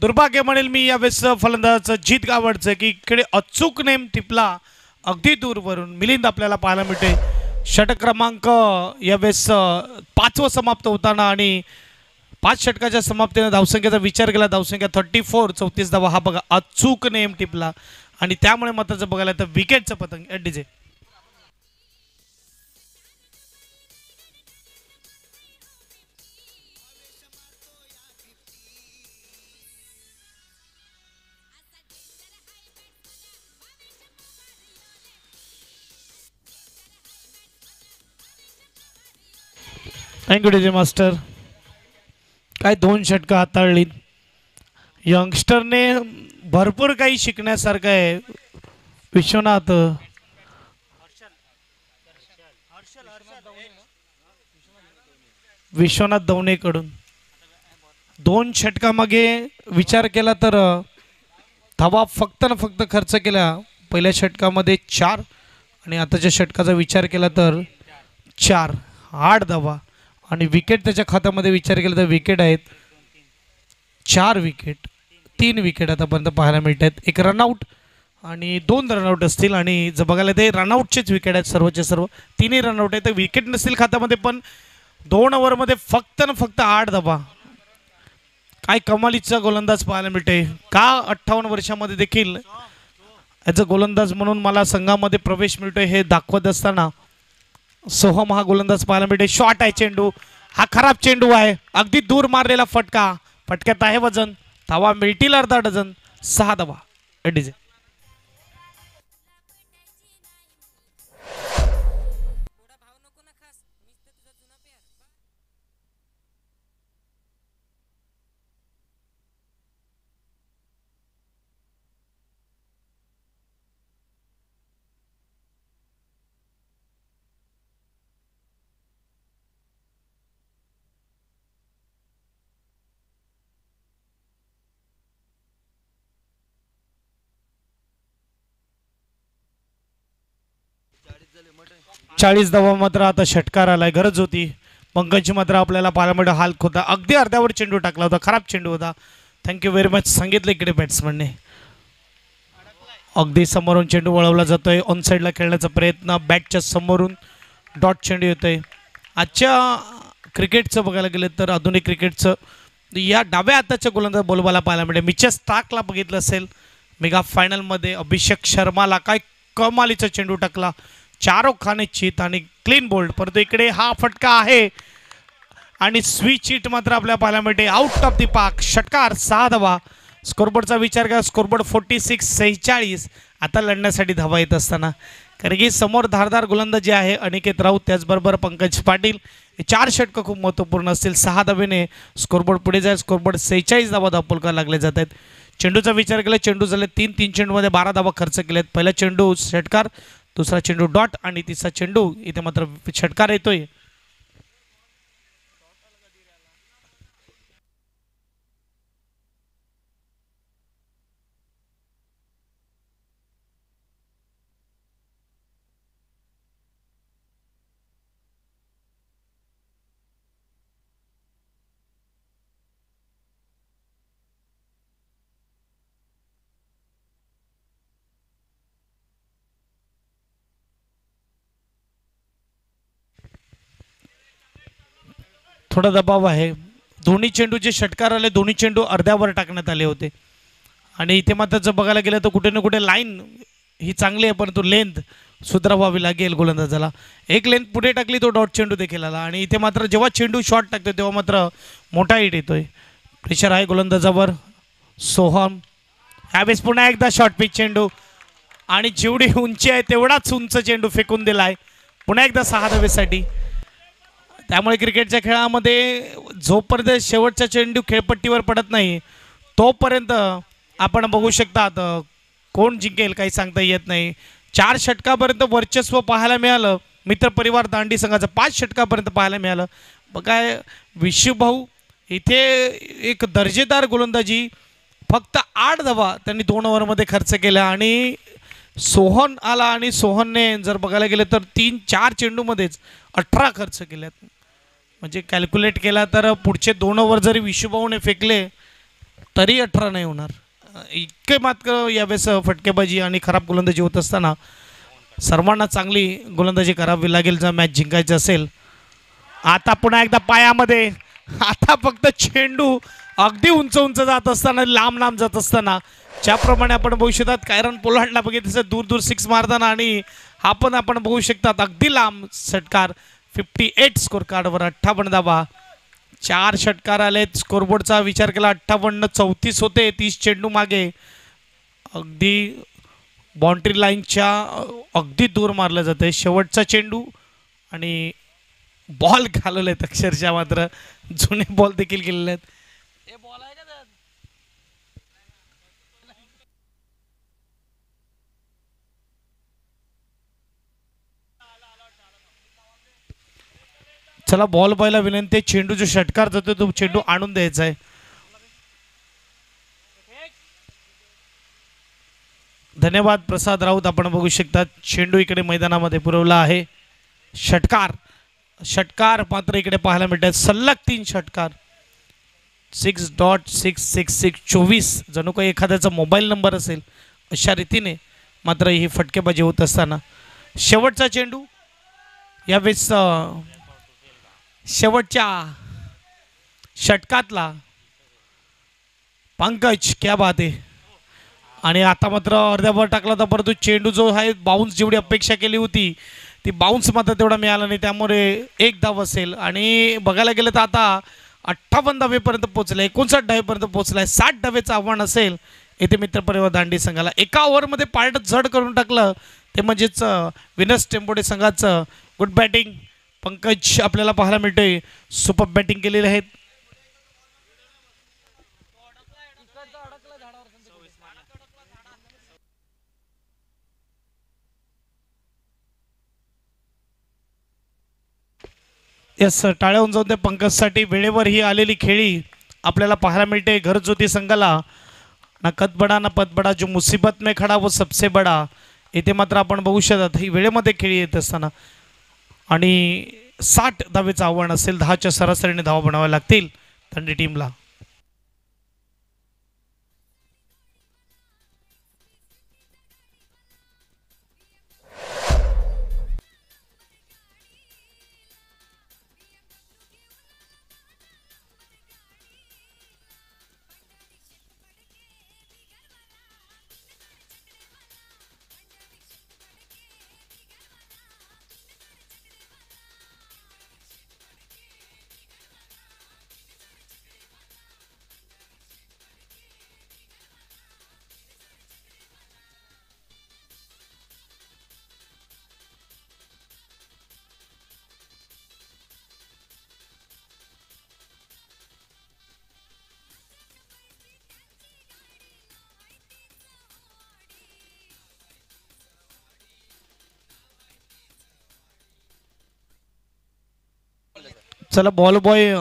दुर्भाग्य म्हणेल मी यावेळेस फलंदाजाचं जीत गावडचं की इकडे अचूक नेम टिपला अगदी दूरवरून. मिलिंद आपल्याला पाहायला मिळते. षटक क्रमांक यावेळेस 5वं समाप्त होताना आणि 5 षटकाच्या समाप्तीने धावसंख्येचा विचार केला. धावसंख्या 34, 34 धावा. हा बघा अचूक नेम टिपला आणि त्यामुळे मात्र जर बघायला तर विकेटचं पतंग. DJ thank you DJ master. काय 2 षटकं हाताळली. यंगस्टरने भरपूर काही शिकण्यासारखं आहे. विश्वनाथ विश्वनाथ दवणेकडून 2 षटकामागे विचार केला तर धावा फक्त ना फक्त खर्च केला. पहिल्या षटकामध्ये 4 आणि आताच्या षटकाचा विचार केला तर 4, 8 धावा आणि विकेट त्याच्या खात्यामध्ये विचार केला तर विकेट आहेत 4 विकेट, 3 विकेट आतापर्यंत पाहायला मिळत आहेत. एक रनआउट आणि 2 रनआउट असतील आणि जर बघायला ते रनआउटचेच विकेट आहेत सर्वचे सर्व. 3ही रनआउट आहेत. तर विकेट नसतील खात्यामध्ये पण 2 ओव्हरमध्ये फक्त ना फक्त 8 धावा. काय कमालीचा गोलंदाज पाहायला मिळते. का 58 वर्षामध्ये देखील ॲज अ गोलंदाज म्हणून मला संघामध्ये प्रवेश मिळतोय हे दाखवत असताना सोहम हा गोलंदाज पाहायला मिळते. शॉट आहे चेंडू. हा खराब चेंडू आहे. अगदी दूर मारलेला फटका. फटक्यात आहे वजन. धावा मिळतील अर्धा डझन. 6 धावा. डीजे 40 धावा मात्र आता षटकार आलाय, गरज होती. पंकजची मात्र आपल्याला पाहायला मिळतं हाल होता, अगदी अर्ध्यावर चेंडू टाकला होता, खराब चेंडू होता. थँक्यू व्हेरी मच सांगितलं इकडे बॅट्समनने. अगदी समोरून चेंडू वळवला जातोय, ऑन साईडला खेळण्याचा प्रयत्न, बॅटच्या समोरून डॉट चेंडू येतोय. आजच्या क्रिकेटचं बघायला गेलं तर आधुनिक क्रिकेटचं या डाव्या हाताच्या गोलंदाज बोलबाला पाहायला मिळेल. मिचेल स्टार्कला बघितलं असेल मेगा फायनलमध्ये, अभिषेक शर्माला काय कमालीचा चेंडू टाकला, चारो खाने चित आणि क्लीन बोल्ड. परंतु इकडे हा फटका आहे आणि स्विच हिट मात्र आपल्याला पाहायला मिळते, आउट ऑफ दी पार्क. षटकार 6 धावा. स्कोरबोर्डचा विचार करा, स्कोरबोर्ड 46-46. आता लढण्यासाठी धावा येत असताना, कारण की समोर धारदार गोलंदाजी आहे अनिकेत राऊत, त्याचबरोबर पंकज पाटील. हे 4 षटकं खूप महत्त्वपूर्ण असतील. 6 धावेने स्कोरबोर्ड पुढे जाईल. स्कोरबोर्ड 46 धावा धावफलकाला लागले जात आहेत. चेंडूचा विचार केला, चेंडू झाले 3 चेंडूमध्ये 12 धावा खर्च केलेत. पहिला चेंडू षटकार, दुसरा चेंडू डॉट आणि तिसरा चेंडू इथे मात्र षटकार येतोय. थोडा दबाव आहे. दोन्ही चेंडूचे षटकार आले, दोन्ही चेंडू अर्ध्यावर टाकण्यात आले होते. आणि इथे मात्र जर बघायला गेलं तर कुठे ना कुठे लाईन ही चांगली आहे, परंतु लेंथ सुधारावी लागेल गोलंदाजाला. एक लेंथ पुढे टाकली तो डॉट चेंडू देखील आला. आणि इथे मात्र जेव्हा चेंडू शॉट टाकतो तेव्हा मात्र मोठा हिट येतोय. प्रेशर आहे गोलंदाजावर. सोहम ह्यावेळेस पुन्हा एकदा शॉर्ट पिच चेंडू आणि जेवढी उंची आहे तेवढाच उंच चेंडू फेकून दिलाय पुन्हा एकदा 6 धावेसाठी. त्यामुळे क्रिकेटच्या खेळामध्ये जोपर्यंत शेवटचा चेंडू खेळपट्टीवर पडत नाही तोपर्यंत आपण बघू शकतात कोण जिंकेल काही सांगता येत नाही. 4 षटकापर्यंत वर्चस्व पाहायला मिळालं मित्रपरिवार दांडी संघाचं, 5 षटकापर्यंत पाहायला मिळालं. बघा विशुभाऊ इथे एक दर्जेदार गोलंदाजी, फक्त 8 धावा त्यांनी 2 ओव्हरमध्ये खर्च केल्या. आणि सोहन आला आणि सोहनने जर बघायला गेलं तर 3-4 चेंडूमध्येच 18 खर्च केल्यात. म्हणजे कॅल्क्युलेट केला तर पुढचे 2 ओव्हर जरी विशुभाऊने फेकले तरी 18 नाही होणार. इतके मात्र यावेळेस फटकेबाजी आणि खराब गोलंदाजी होत असताना सर्वांना चांगली गोलंदाजी करावी लागेल जर मॅच जिंकायचं असेल. आता पुन्हा एकदा पायामध्ये, आता फक्त चेंडू अगदी उंच उंच जात असताना, लांब लांब जात असताना, ज्याप्रमाणे आपण बघू शकतात कायरन पोलार्डला बघितलं दूर दूर 6 मारताना, आणि हा पण आपण बघू शकतात अगदी लांब षटकार. 58 स्कोर कार्डवर 58 धावा. 4 षटकार आलेत. स्कोरबोर्डचा विचार केला 58-34 होते. 30 चेंडू मागे, अगदी बाउंड्री लाईनच्या अगदी दूर मारलं जातं. शेवटचा चेंडू आणि बॉल घालवले आहेत अक्षरशः, मात्र जुने बॉल देखील गेलेले आहेत. चला बॉल पाहायला विनंती. चेंडू जो षटकार जातो तो चेंडू आणून द्यायचा आहे. धन्यवाद प्रसाद राऊत. आपण बघू शकता चेंडू इकडे मैदानामध्ये पुरवला आहे. षटकार मात्र इकडे पाहायला मिळतात सलग 3 षटकार. 6.666 24 जणू काही एखाद्याचा मोबाईल नंबर असेल अशा रीतीने मात्र ही फटकेबाजी होत असताना शेवटचा चेंडू यावेळेस शेवटच्या षटकातला पंकज, क्या बात आहे. आणि आता मात्र अर्ध्यावर टाकला होता, परंतु चेंडू जो आहे बाउन्स जेवढी अपेक्षा केली होती ती बाउन्स मात्र तेवढा मिळाला नाही, त्यामुळे 1 धाव असेल. आणि बघायला गेलं तर आता 58 धावेपर्यंत पोहोचलाय, 59 धावेपर्यंत पोहोचलाय. 60 धावेचं आव्हान असेल इथे मित्रपरिवार दांडी संघाला. एका ओव्हरमध्ये पार्ट जड करून टाकलं ते म्हणजेच विनस टेम्पोडे संघाचं. गुड बॅटिंग पंकज आपल्याला पाहायला मिळतोय, सुपर बॅटिंग केलेली आहे. यस, टाळ्या होऊन जाऊन ते पंकजसाठी. वेळेवर ही आलेली खेळी आपल्याला पाहायला मिळते घरज्योती संघाला. ना कद बडा ना पद बडा, जो मुसीबत में खडा वो सबसे बडा. इथे मात्र आपण बघू शकतात ही वेळेमध्ये खेळी येत असताना आणि 60 धावेचं आव्हान असेल. 10च्या सरासरीने धावा बनाव्या लागतील थंडी टीमला. चला बॉल बॉय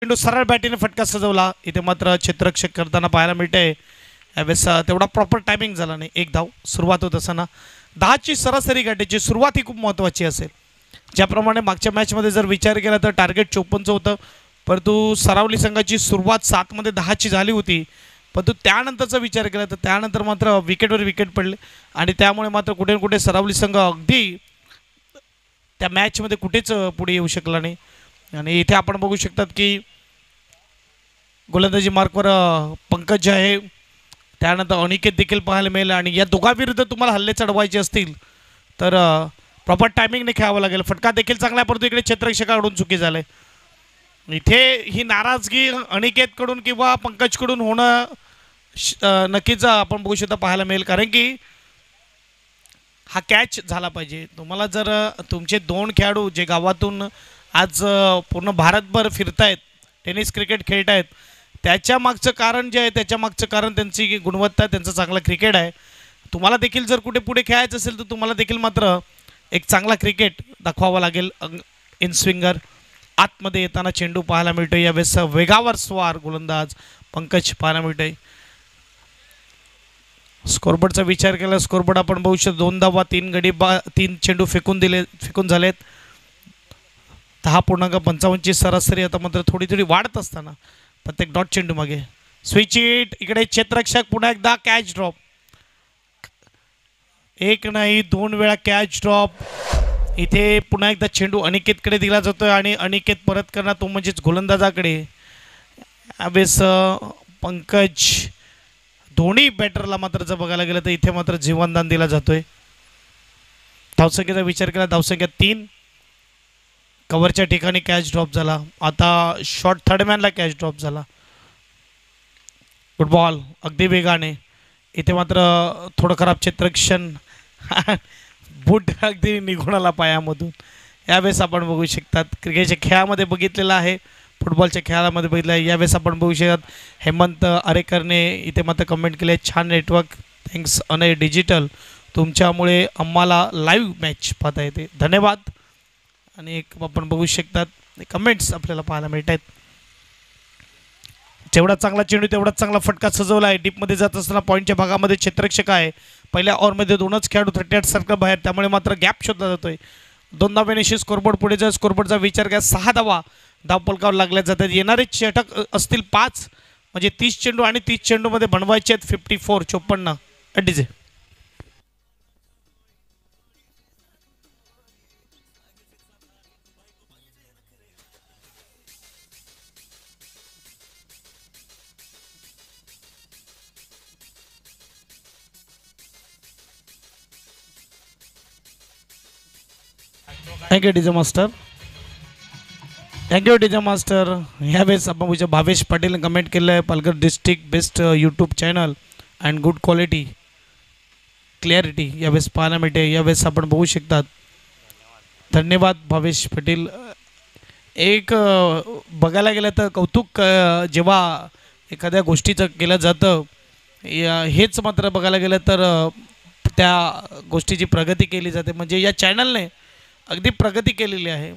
चेंडू सरळ बॅटीने फटका सजवला. इथे मात्र क्षेत्ररक्षक करताना पाहायला मिळते. यावेळेस तेवढा प्रॉपर टायमिंग झाला नाही. एक धाव सुरुवात होत असताना 10ची सरासरी गाठीची सुरुवात ही खूप महत्त्वाची असेल. ज्याप्रमाणे मागच्या मॅचमध्ये जर विचार केला तर टार्गेट 54चं होतं, परंतु सरावली संघाची सुरुवात 7मध्ये 10ची झाली होती. परंतु त्यानंतरचा विचार केला तर त्यानंतर मात्र विकेटवर विकेट पडले आणि त्यामुळे मात्र कुठे ना कुठे सरावली संघ अगदी त्या मॅचमध्ये कुठेच पुढे येऊ शकला नाही. आणि इथे आपण बघू शकतात की गोलंदाजी मार्कवर पंकज आहे, त्यानंतर अनिकेत देखील पाहायला मिळेल. आणि या दोघांविरुद्ध तुम्हाला हल्ले चढवायचे असतील तर प्रॉपर टायमिंगने खेळावं लागेल. फटका देखील चांगला आहे, परंतु इकडे क्षेत्ररक्षकाकडून चुकी झाले. इथे ही नाराजगी अनिकेतकडून किंवा पंकजकडून होणं नक्कीच आपण बघू शकता पाहायला मिळेल, कारण की हा कॅच झाला पाहिजे. तुम्हाला जर तुमचे 2 खेळाडू जे गावातून आज पूर्ण भारतभर फिरतायत, टेनिस क्रिकेट खेळत आहेत, त्याच्या मागचं कारण जे आहे त्याच्या मागचं कारण त्यांची गुणवत्ता, त्यांचं चांगलं क्रिकेट आहे. तुम्हाला देखील जर कुठे पुढे खेळायचं असेल तर तुम्हाला देखील मात्र एक चांगला क्रिकेट दाखवावा लागेल. इन स्विंगर आतमध्ये येताना चेंडू पाहायला मिळतो. यावेळेस वेगावर स्वार गोलंदाज पंकज पाहायला मिळतोय. स्कोरबोर्डचा विचार केला, स्कोरबोर्ड आपण बघू शकतो 2 धावा 3 गडी 3 चेंडू फेकून झालेत. 10.55ची सरासरी आता मात्र थोडी थोडी वाढत असताना प्रत्येक डॉट चेंडू मागे स्विच इट. इकडे क्षेत्ररक्षक पुन्हा एकदा कॅच ड्रॉप, एक नाही 2 वेळा कॅच ड्रॉप. इथे पुन्हा एकदा चेंडू अनिकेतकडे दिला जातोय आणि अनिकेत परत करणार तो म्हणजेच गोलंदाजाकडे. यावेळेस पंकज दोन्ही बॅटरला मात्र जर बघायला गेलं तर इथे मात्र जीवनदान दिला जातोय. धावसंख्येचा विचार केला, धावसंख्या 3. कव्हरच्या ठिकाणी कॅच ड्रॉप झाला. आता शॉर्ट थर्डमॅनला कॅच ड्रॉप झाला. फुटबॉल अगदी वेगाने. इथे मात्र थोडं खराब क्षेत्ररक्षण बूट अगदी निघून आला पायामधून. यावेळेस आपण बघू शकतात क्रिकेटच्या खेळामध्ये बघितलेलं आहे, फुटबॉलच्या खेळामध्ये बघितलं आहे. यावेळेस आपण बघू शकतात हेमंत अरेकरने इथे मात्र कमेंट केले, छान नेटवर्क, थँक्स अनय डिजिटल, तुमच्यामुळे आम्हाला लाईव्ह मॅच पाहता येते, धन्यवाद. आणि एक आपण बघू शकतात कमेंट्स आपल्याला पाहायला मिळत आहेत. जेवढा चांगला चेंडू तेवढाच चांगला फटका सजवला आहे. डीपमध्ये जात असताना पॉईंटच्या भागामध्ये क्षेत्ररक्षक आहे. पहिल्या ओव्हरमध्ये 2च खेळाडू 38 सर्कल बाहेर, त्यामुळे मात्र गॅप शोधला जातोय. 2 धाव्यानिशी स्कोरबोर्ड पुढे जर स्कोरबोर्डचा विचार केला 6 धावा धावपलकावर लागल्या जातात. येणारे षटक असतील 5, म्हणजे 30 चेंडू आणि 30 चेंडूमध्ये बनवायचे आहेत 54 अडीजे. Thank you DJ master, thank you DJ master. यावेळेस आपण बघूया भावेश पाटीलने कमेंट केलं आहे, Palghar district best YouTube channel and good quality clarity यावेळेस पाहायला मिळते. यावेळेस आपण बघू शकतात. धन्यवाद भावेश पाटील. एक बघायला गेलं तर कौतुक जेव्हा एखाद्या गोष्टीचं केलं जातं, हेच मात्र बघायला गेलं तर त्या गोष्टीची प्रगती केली जाते. म्हणजे या चॅनलने अगदी प्रगती केलेली आहे.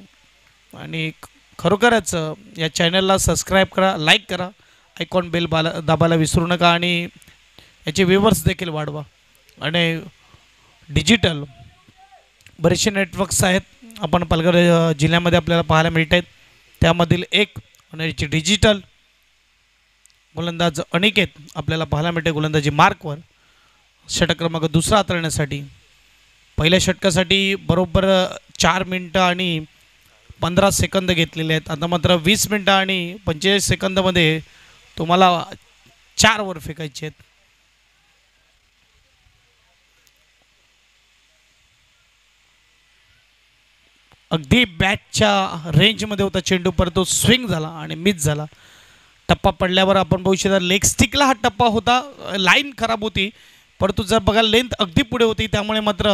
आणि खरोखरच या चॅनलला सबस्क्राईब करा, लाईक करा, आयकॉन बेल दाबायला विसरू नका आणि याचे व्ह्यूवर्स देखील वाढवा. आणि डिजिटल बरेचसे नेटवर्क्स आहेत आपण पालघर जिल्ह्यामध्ये आपल्याला पाहायला मिळत आहेत. त्यामधील एक आणि डिजिटल गोलंदाज अनिकेत आपल्याला पाहायला मिळते गोलंदाजी मार्कवर षटक क्रमांक 2 हाताळण्यासाठी. पहिल्या षटकासाठी बरोबर 4 मिनटं आणि 15 सेकंद घेतलेले आहेत. आता मात्र 20 मिनटं आणि 45 सेकंदामध्ये तुम्हाला 4 ओव्हर फेकायचे आहेत. अगदी बॅटच्या रेंजमध्ये होता चेंडू, परंतु स्विंग झाला आणि मिस झाला. टप्पा पडल्यावर आपण बघू शकता लेग स्टिकला हा टप्पा होता. लाईन खराब होती, परंतु जर बघा लेंथ अगदी पुढे होती, त्यामुळे मात्र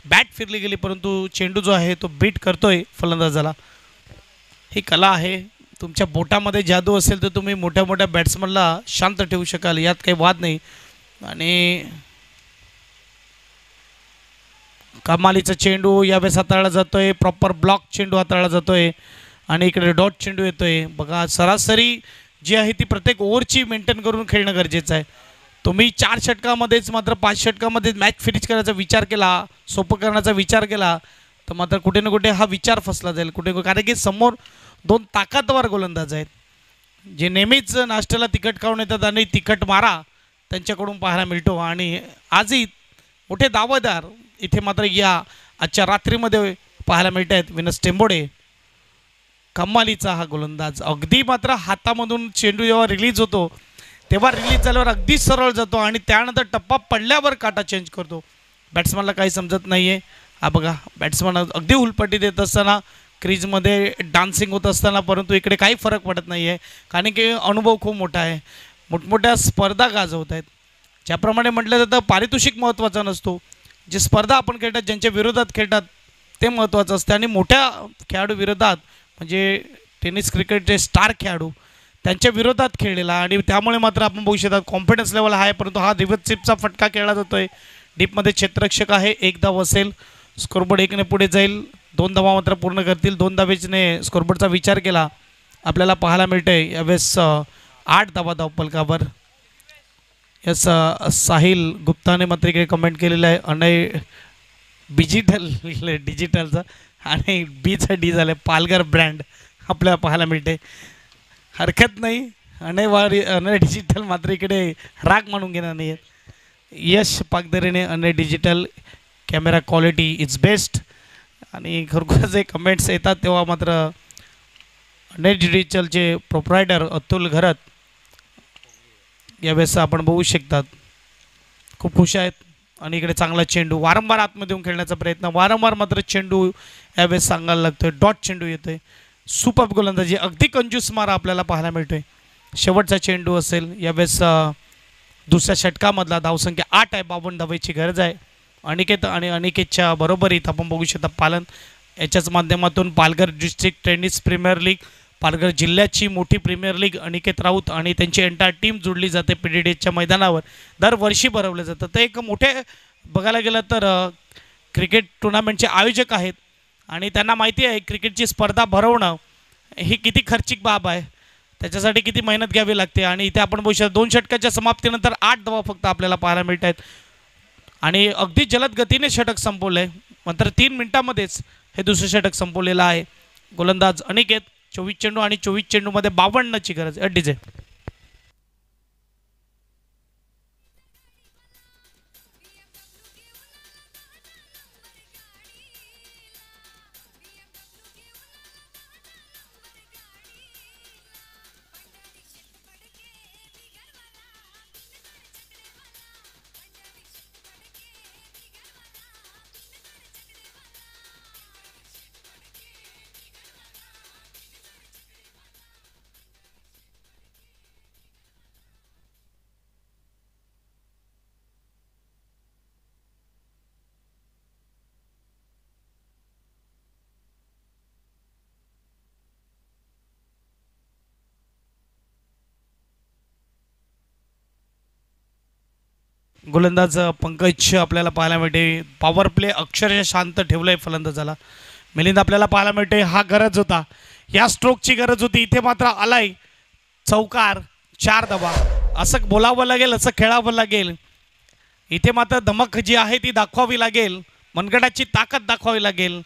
बॅट फिरली गेली, परंतु चेंडू जो आहे तो बीट करतोय फलंदाजाला. ही कला आहे. तुमच्या बोटामध्ये जादू असेल तर तुम्ही मोठ्या मोठ्या बॅट्समनला शांत ठेवू शकाल, यात काही वाद नाही. आणि कमालीचा चेंडू यावेळेस हाताळला जातोय, प्रॉपर ब्लॉक चेंडू हाताळला जातोय. आणि इकडे डॉट चेंडू येतोय बघा. सरासरी जी आहे ती प्रत्येक ओव्हरची मेंटेन करून खेळणं गरजेचं आहे. तुम्ही 4 षटकामध्येच मात्र 5 षटकामध्येच मॅच फिनिश करायचा विचार केला, सोपं करण्याचा विचार केला तर मात्र कुठे ना कुठे हा विचार फसला जाईल कुठे, कारण की समोर 2 ताकदवार गोलंदाज आहेत जे नेहमीच नाश्त्याला तिखट खाऊन येतात आणि तिखट मारा त्यांच्याकडून पाहायला मिळतो. आणि आजही मोठे दावेदार इथे मात्र या आजच्या रात्रीमध्ये पाहायला मिळत आहेत. विनस टेंबोडे कमालीचा हा गोलंदाज, अगदी मात्र हातामधून चेंडू जेव्हा रिलीज होतो तेव्हा रिलीज झाल्यावर अगदी सरळ जातो आणि त्यानंतर टप्पा पडल्यावर काटा चेंज करतो. बॅट्समनला काही समजत नाही आहे. हा बघा बॅट्समन अगदी उलपट्टी देत असताना क्रीजमध्ये डान्सिंग होत असताना, परंतु इकडे काही फरक पडत नाही आहे कारण की अनुभव खूप मोठा आहे. मोठमोठ्या स्पर्धा गाजवत आहेत. ज्याप्रमाणे म्हटलं जातं पारितोषिक महत्त्वाचा नसतो, जे स्पर्धा आपण खेळतात ज्यांच्या विरोधात खेळतात ते महत्त्वाचं असते. आणि मोठ्या खेळाडू विरोधात म्हणजे टेनिस क्रिकेटचे स्टार खेळाडू त्यांच्या विरोधात खेळलेला आणि त्यामुळे मात्र आपण बघू शकतात कॉन्फिडन्स लेवल आहे. परंतु हा रिव्हर्स स्वीपचा फटका खेळला जातो आहे. डीपमध्ये क्षेत्ररक्षक आहे, 1 धाव असेल, स्कोरबोर्ड 1ने पुढे जाईल. 2 धावा मात्र पूर्ण करतील. 2 धावेने स्कोरबोर्डचा विचार केला आपल्याला पाहायला मिळतं आहे. यावेळेस 8 धावा धावफलकावर. यस साहिल गुप्ताने मात्र इकडे कमेंट केलेलं आहे अनय डिजिटलचं आणि बीचा डी झालं आहे पालघर ब्रँड आपल्याला पाहायला मिळते. हरकत नाही, अनय डिजिटल मात्र इकडे राग म्हणून घेणार नाही आहेत. यश पागदरेने Anay digital camera quality is best आणि खरोखर जे कमेंट्स येतात तेव्हा मात्र अनय डिजिटलचे प्रोप्रायटर अतुल घरत यावेळेस आपण बघू शकतात खूप खुश आहेत. आणि इकडे चांगला चेंडू वारंवार आतमध्ये येऊन खेळण्याचा प्रयत्न, वारंवार मात्र चेंडू यावेळेस सांगायला लागतोय. डॉट चेंडू येतोय. सुपर गोलंदाजी, अगदी कंजूस मारा आपल्याला पाहायला मिळतोय. शेवटचा चेंडू असेल यावेळेस दुसऱ्या षटकामधला. धावसंख्या 8 आहे, 52 धावेची गरज आहे. अनिकेत आणि अनिकेतच्या बरोबरीत आपण बघू शकता पालन याच्याच माध्यमातून Palghar district tennis premier league, Palghar जिल्ह्याची मोठी प्रीमियर लीग अनिकेत राऊत आणि त्यांची एंटायर टीम जोडली जाते PDDच्या मैदानावर दरवर्षी भरवलं जातं. तर एक मोठे बघायला गेलं तर क्रिकेट टुर्नामेंटचे आयोजक आहेत आणि त्यांना माहिती आहे क्रिकेटची स्पर्धा भरवणं ही किती खर्चिक बाब आहे, त्याच्यासाठी किती मेहनत घ्यावी लागते. आणि इथे आपण बघू शकतो 2 षटकाच्या समाप्तीनंतर 8 धावा फक्त आपल्याला पाहायला मिळत आहेत आणि अगदी जलद गतीने षटक संपवलं आहे. मात्र 3 मिनिटांमध्येच हे दुसरं षटक संपवलेलं आहे. गोलंदाज अनिकेत 24 चेंडू आणि 24 चेंडूमध्ये 52ची गरज आहे. डीजे गोलंदाज पंकज आपल्याला पाहायला मिळते. पॉवर प्ले अक्षरशः शांत ठेवलं आहे फलंदाजाला. मिलिंद आपल्याला पाहायला मिळते हा गरज होता, या स्ट्रोकची गरज होती. इथे मात्र आलाय चौकार, 4 धावा. असं बोलावं लागेल, असं खेळावं लागेल. इथे मात्र धमक जी आहे ती दाखवावी लागेल, मनगटाची ताकद दाखवावी लागेल.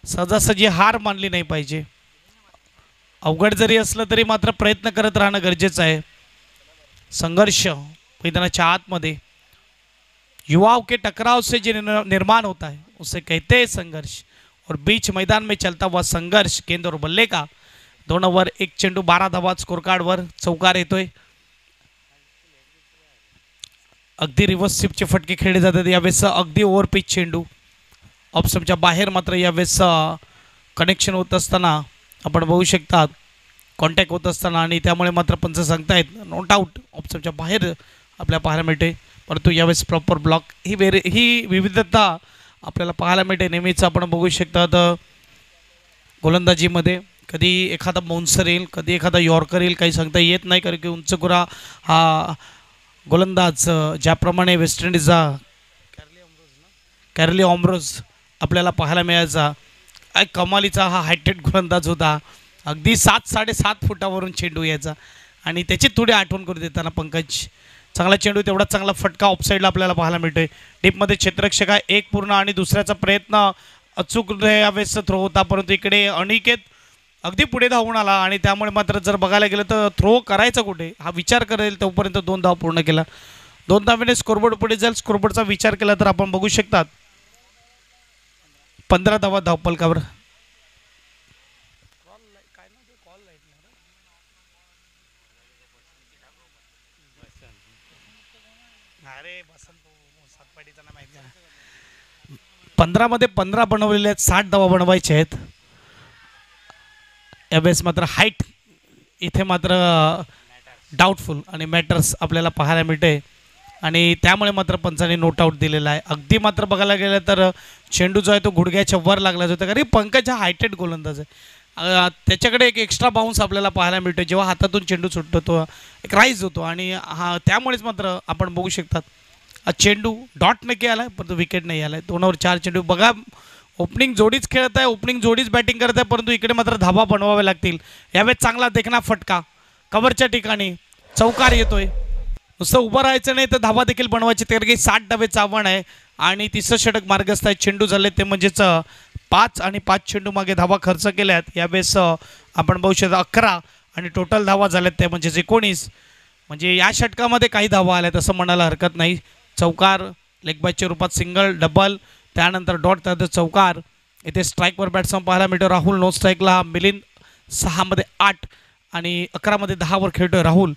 सहजासहजी हार मानली नाही पाहिजे. अवघड जरी असलं तरी मात्र प्रयत्न करत राहणं गरजेचं आहे. संघर्ष मैदानाच्या आतमध्ये युवाओं के टकराव से जो निर्माण होता है उसे कहते हैं संघर्ष, और बीच मैदान में चलता हुआ संघर्ष. गेंद और बल्ले का 2 ओव्हर 1 चेंडू 12 धावा स्कोर कार्डवर. चौकार येतोय. अगदी रिव्हर्स स्वीपचे फटके खेळले जातात यावेळेस. अगदी ओव्हर पिच चेंडू ऑप्शनच्या बाहेर मात्र यावेळेस कनेक्शन होत असताना आपण बघू शकतात कॉन्टॅक्ट होत असताना आणि त्यामुळे मात्र पंच सांगतायत नॉट आउट. ऑप्शनच्या बाहेर आपल्याला पाहायला मिळते. परंतु यावेळेस प्रॉपर ब्लॉक ही विविधता आपल्याला पाहायला मिळते. नेहमीच आपण बघू शकतात गोलंदाजीमध्ये कधी एखादा बाउन्सर येईल, कधी एखादा यॉर्कर येईल, काही सांगता येत नाही. कारण की उंचगुरा हा गोलंदाज ज्याप्रमाणे वेस्ट इंडिजचा कॅरली ऑम्ब्रोज आपल्याला पाहायला मिळायचा काय कमालीचा हा हायटेड गोलंदाज होता. अगदी 7-7.5 फुटावरून चेंडू यायचा आणि त्याची थोडी आठवण करू देताना पंकज. चांगला चेंडू, तेवढा चांगला फटका ऑफसाईडला आपल्याला पाहायला मिळतोय. डीपमध्ये क्षेत्ररक्षक आहे, एक पूर्ण आणि दुसऱ्याचा प्रयत्न अचूक यावेळेसचा थ्रो होता, परंतु इकडे अनिकेत अगदी पुढे धावून आला आणि त्यामुळे मात्र जर बघायला गेलं तर थ्रो करायचा कुठे हा विचार करेल तोपर्यंत 2 धाव पूर्ण केला. 2 धावेने स्कोरबोर्ड पुढे जाईल. स्कोरबोर्डचा विचार केला तर आपण बघू शकतात 15 धावा धावपलकावर. अरे 15 मध्ये 15 बनवलेले आहेत, 60 धावा बनवायचे आहेत. यावेळेस मात्र हाईट इथे मात्र डाऊटफुल आणि मॅटर्स आपल्याला पाहायला मिळते आणि त्यामुळे मात्र पंचाने नोट आऊट दिलेला आहे. अगदी मात्र बघायला गेलं तर चेंडू जो आहे तो गुडघ्याच्या वर लागलाच होता, कारण पंकज हा हायटेड गोलंदाज आहे. त्याच्याकडे एक एक्स्ट्रा बाउन्स आपल्याला पाहायला मिळतो जेव्हा हातातून चेंडू सुटतो, तो एक राईज होतो आणि हा त्यामुळेच मात्र आपण बघू शकतात चेंडू डॉट नक्की आला आहे परंतु विकेट नाही आला आहे. 2 ओव्हर 4 चेंडू. बघा ओपनिंग जोडीच खेळत आहे, ओपनिंग जोडीच बॅटिंग करत आहे, परंतु इकडे मात्र धाबा बनवावे लागतील. यावेळेस चांगला देखना फटका कव्हरच्या ठिकाणी चौकार येतोय. नुसतं उभं राहायचं नाही तर धाबा देखील बनवायचे, कारण की 60 धावेचं आव्हान आहे आणि तिसरं षटक मार्गस्थ आहे. चेंडू झाले ते म्हणजेच 5 आणि 5 चेंडू मागे धावा खर्च केल्यात. यावेळेस आपण बघू शकतो 11 आणि टोटल धावा झाल्यात ते म्हणजेच 19. म्हणजे या षटकामध्ये काही धावा आल्यात असं म्हणायला हरकत नाही. चौकार लेगबायच्या रूपात सिंगल, डबल, त्यानंतर डॉट, त्यानंतर चौकार. इथे स्ट्राईकवर बॅट्समन पाहायला मिळतो राहुल. नो स्ट्राईकला मिलिंद. 6 मध्ये 8 आणि 11 मध्ये 10 वर खेळतोय राहुल.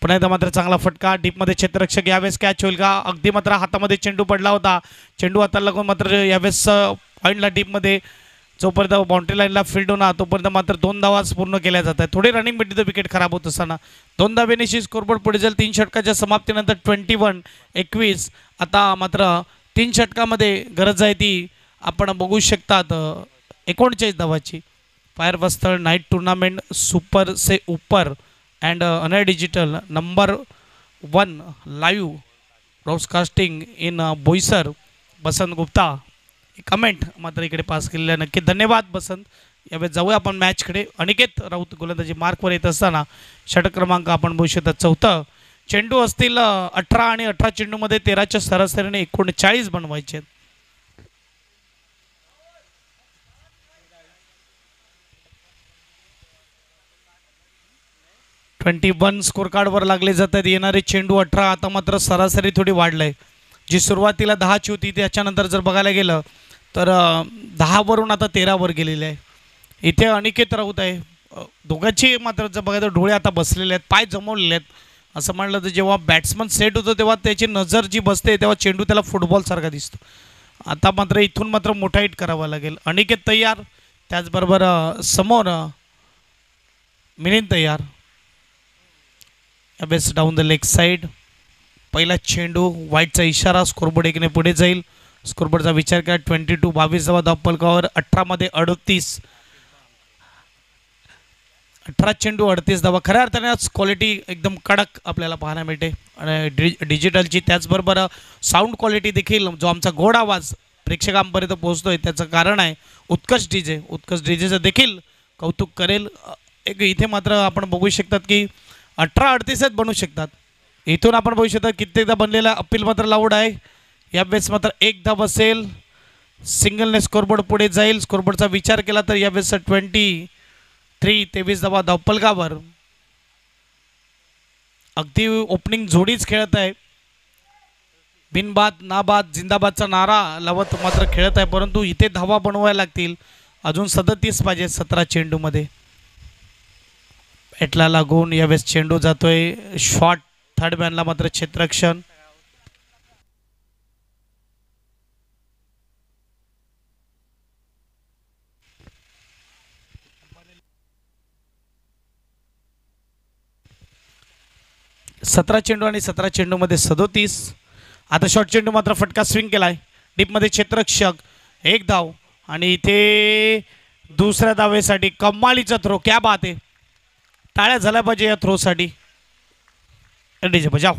पुन्हा एकदा मात्र चांगला फटका. डीपमध्ये क्षेत्ररक्षक यावेळेस कॅच होईल का? अगदी मात्र हातामध्ये चेंडू पडला होता. चेंडू हाताला लागून मात्र यावेळेस पॉईंटला डीपमध्ये जोपर्यंत बाउंड्री लाईनला फील्ड होणार तोपर्यंत मात्र 2 धावाच पूर्ण केल्या जात आहेत. थोडी रनिंग भेटली तर विकेट खराब होत असताना 2 धावेनिशी स्कोरबोर्ड पुढे जाईल. 3 षटकाच्या समाप्तीनंतर 21-21. आता मात्र 3 षटकामध्ये गरज आहे ती आपण बघू शकतात 39 धावाची. फायर वस्तर नाईट टुर्नामेंट सुपर से ऊपर and Anay digital number 1 live broadcasting in Boisar. Basant Gupta comment मात्र इकडे पास केलेला नक्की धन्यवाद बसंत. यावेळेस जाऊया आपण मॅचकडे. अनिकेत राऊत गोलंदाजी मार्कवर येत असताना षटक क्रमांक आपण बघू शकता 4. चेंडू असतील 18 आणि 18 चेंडूमध्ये 13च्या सरासरीने 39 बनवायचे आहेत. वन स्कोर कार्डवर लागले जातात येणारे चेंडू 18. आता मात्र सरासरी थोडी वाढलंय. जी सुरुवातीला 10ची होती त्याच्यानंतर जर बघायला गेलं तर 10 वरून आता 13 वर गेलेले आहे. इथे अनिकेत राऊत आहे. दोघांची मात्र जर बघायचं डोळे आता बसलेले आहेत, पाय जमवलेले आहेत. असं म्हणलं तर जेव्हा बॅट्समन सेट होतो तेव्हा त्याची नजर जी बसते तेव्हा चेंडू त्याला फुटबॉलसारखा दिसतो. आता मात्र इथून मात्र मोठा हिट करावा लागेल. अनिकेत तयार, त्याचबरोबर समोर मिलिंद तयार. Best down the leg side. पहिला चेंडू वाईटचा इशारा. स्कोरबोर्ड एकने पुढे जाईल. स्कोरबोर्डचा विचार करा 22 धावा धावपलकावर. 18 मध्ये 38. 18 चेंडू 38 धावा. खऱ्या अर्थाने आज क्वालिटी एकदम कडक आपल्याला पाहायला मिळते आणि डिजिटलची. त्याचबरोबर साऊंड क्वालिटी देखील जो आमचा गोड आवाज प्रेक्षकांपर्यंत पोहोचतोय त्याचं कारण आहे उत्कर्ष डीजे. उत्कर्ष डीजेचं देखील कौतुक करेल. एक इथे मात्र आपण बघू शकतात की 18-38 बनवू शकतात. इथून आपण बघू शकता कित्येकदा बनलेला अपील मात्र लाऊड आहे. यावेळेस मात्र 1 धाव असेल. सिंगलने स्कोरबोर्ड पुढे जाईल. स्कोरबोर्डचा विचार केला तर यावेळेस 23 धावा धावपलकावर. अगदी ओपनिंग जोडीच खेळत आहे. बिनबाद नाबाद जिंदाबादचा नारा लावत मात्र खेळत आहे, परंतु इथे धावा बनवायला लागतील. अजून 37 पाहिजे 17 चेंडूमध्ये. बॅटला लागून यावेळेस चेंडू जातोय शॉर्ट. थर्ड मॅनला मात्र क्षेत्ररक्षण. सतरा चेंडू आणि 17 चेंडूमध्ये 37. आता शॉर्ट चेंडू मात्र फटका स्विंग केलाय. डीपमध्ये क्षेत्ररक्षक 1 धाव आणि इथे दुसऱ्या धावेसाठी कमालीचा थ्रो. क्या बात आहे. टाळ्या झाल्या पाहिजे या थ्रोसाठी. डीजे बजाव.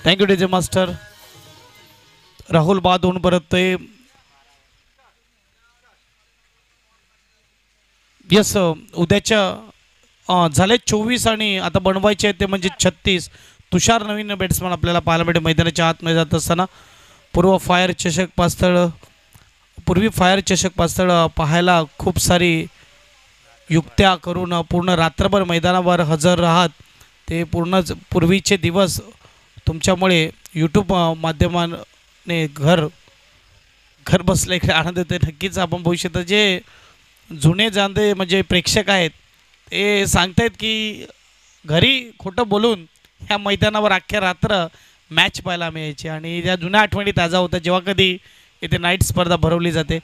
Thank you DJ master. राहुल बाद होऊन परततोय. यस, उद्याच्या झाले 24 आणि आता बनवायचे आहेत ते म्हणजे 36. तुषार नवीन बॅट्समन आपल्याला पाहायला मिळते मैदानाच्या आतमध्ये जात असताना. पूर्वी फायर चषक पास्तळ पाहायला खूप सारी युक्त्या करून पूर्ण रात्रभर मैदानावर हजर राहत ते पूर्वीचे दिवस तुमच्यामुळे यूट्यूब माध्यमाने घर बसल्या इकडे आनंद होते. नक्कीच आपण बघू शकतो जे जुने जाणते म्हणजे प्रेक्षक आहेत ते सांगतायत की घरी खोटं बोलून ह्या मैदानावर अख्ख्या रात्र मॅच पाहायला मिळायची आणि त्या जुन्या आठवणी ताजा होत्या जेव्हा कधी इथे नाईट स्पर्धा भरवली जाते.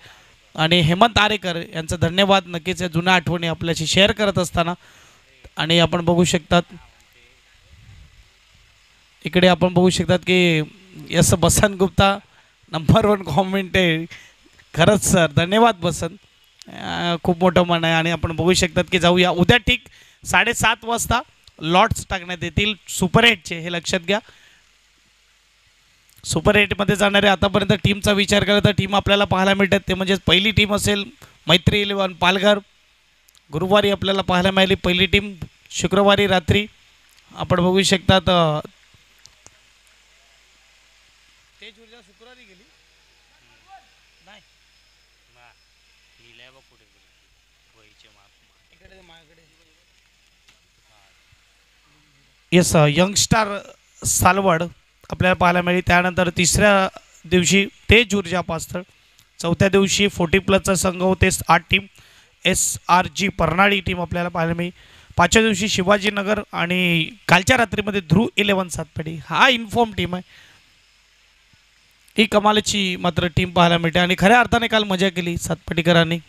आणि हेमंत आरेकर यांचा धन्यवाद. नक्कीच या जुन्या आठवणी आपल्याशी शेअर करत असताना. आणि आपण बघू शकतात इकडे आपण बघू शकतात की yes Basant Gupta number 1 comment आहे. खरंच सर धन्यवाद बसंत, खूप मोठं मन आहे. आणि आपण बघू शकतात की जाऊया उद्या ठीक 7:30 वाजता लॉट्स टाकण्यात येतील सुपर 8चे, हे लक्षात घ्या. सुपर 8मध्ये जाणारे आतापर्यंत टीमचा विचार केला तर टीम आपल्याला पाहायला मिळतात ते म्हणजे पहिली टीम असेल मैत्री 11 पालघर. गुरुवारी आपल्याला पाहायला मिळाली पहिली टीम. शुक्रवारी रात्री आपण बघू शकतात तेज ऊर्जा शुक्रवारी गेली नाही येस यंगस्टार सालवड आपल्याला पाहायला मिळेल. त्यानंतर तिसऱ्या दिवशी तेज ऊर्जा पास्थळ. चौथ्या दिवशी 40+ संघ होते 8 टीम. SRG परनाळी टीम आपल्याला पाहायला मिळेल. 5व्या दिवशी शिवाजीनगर आणि कालच्या रात्रीमध्ये ध्रुव 11 सातपेढी हा इन्फॉर्म टीम आहे. ही कमालीची मात्र टीम पाहायला मिळते आणि खऱ्या अर्थाने काल मजा केली सातपेढीकरांनी.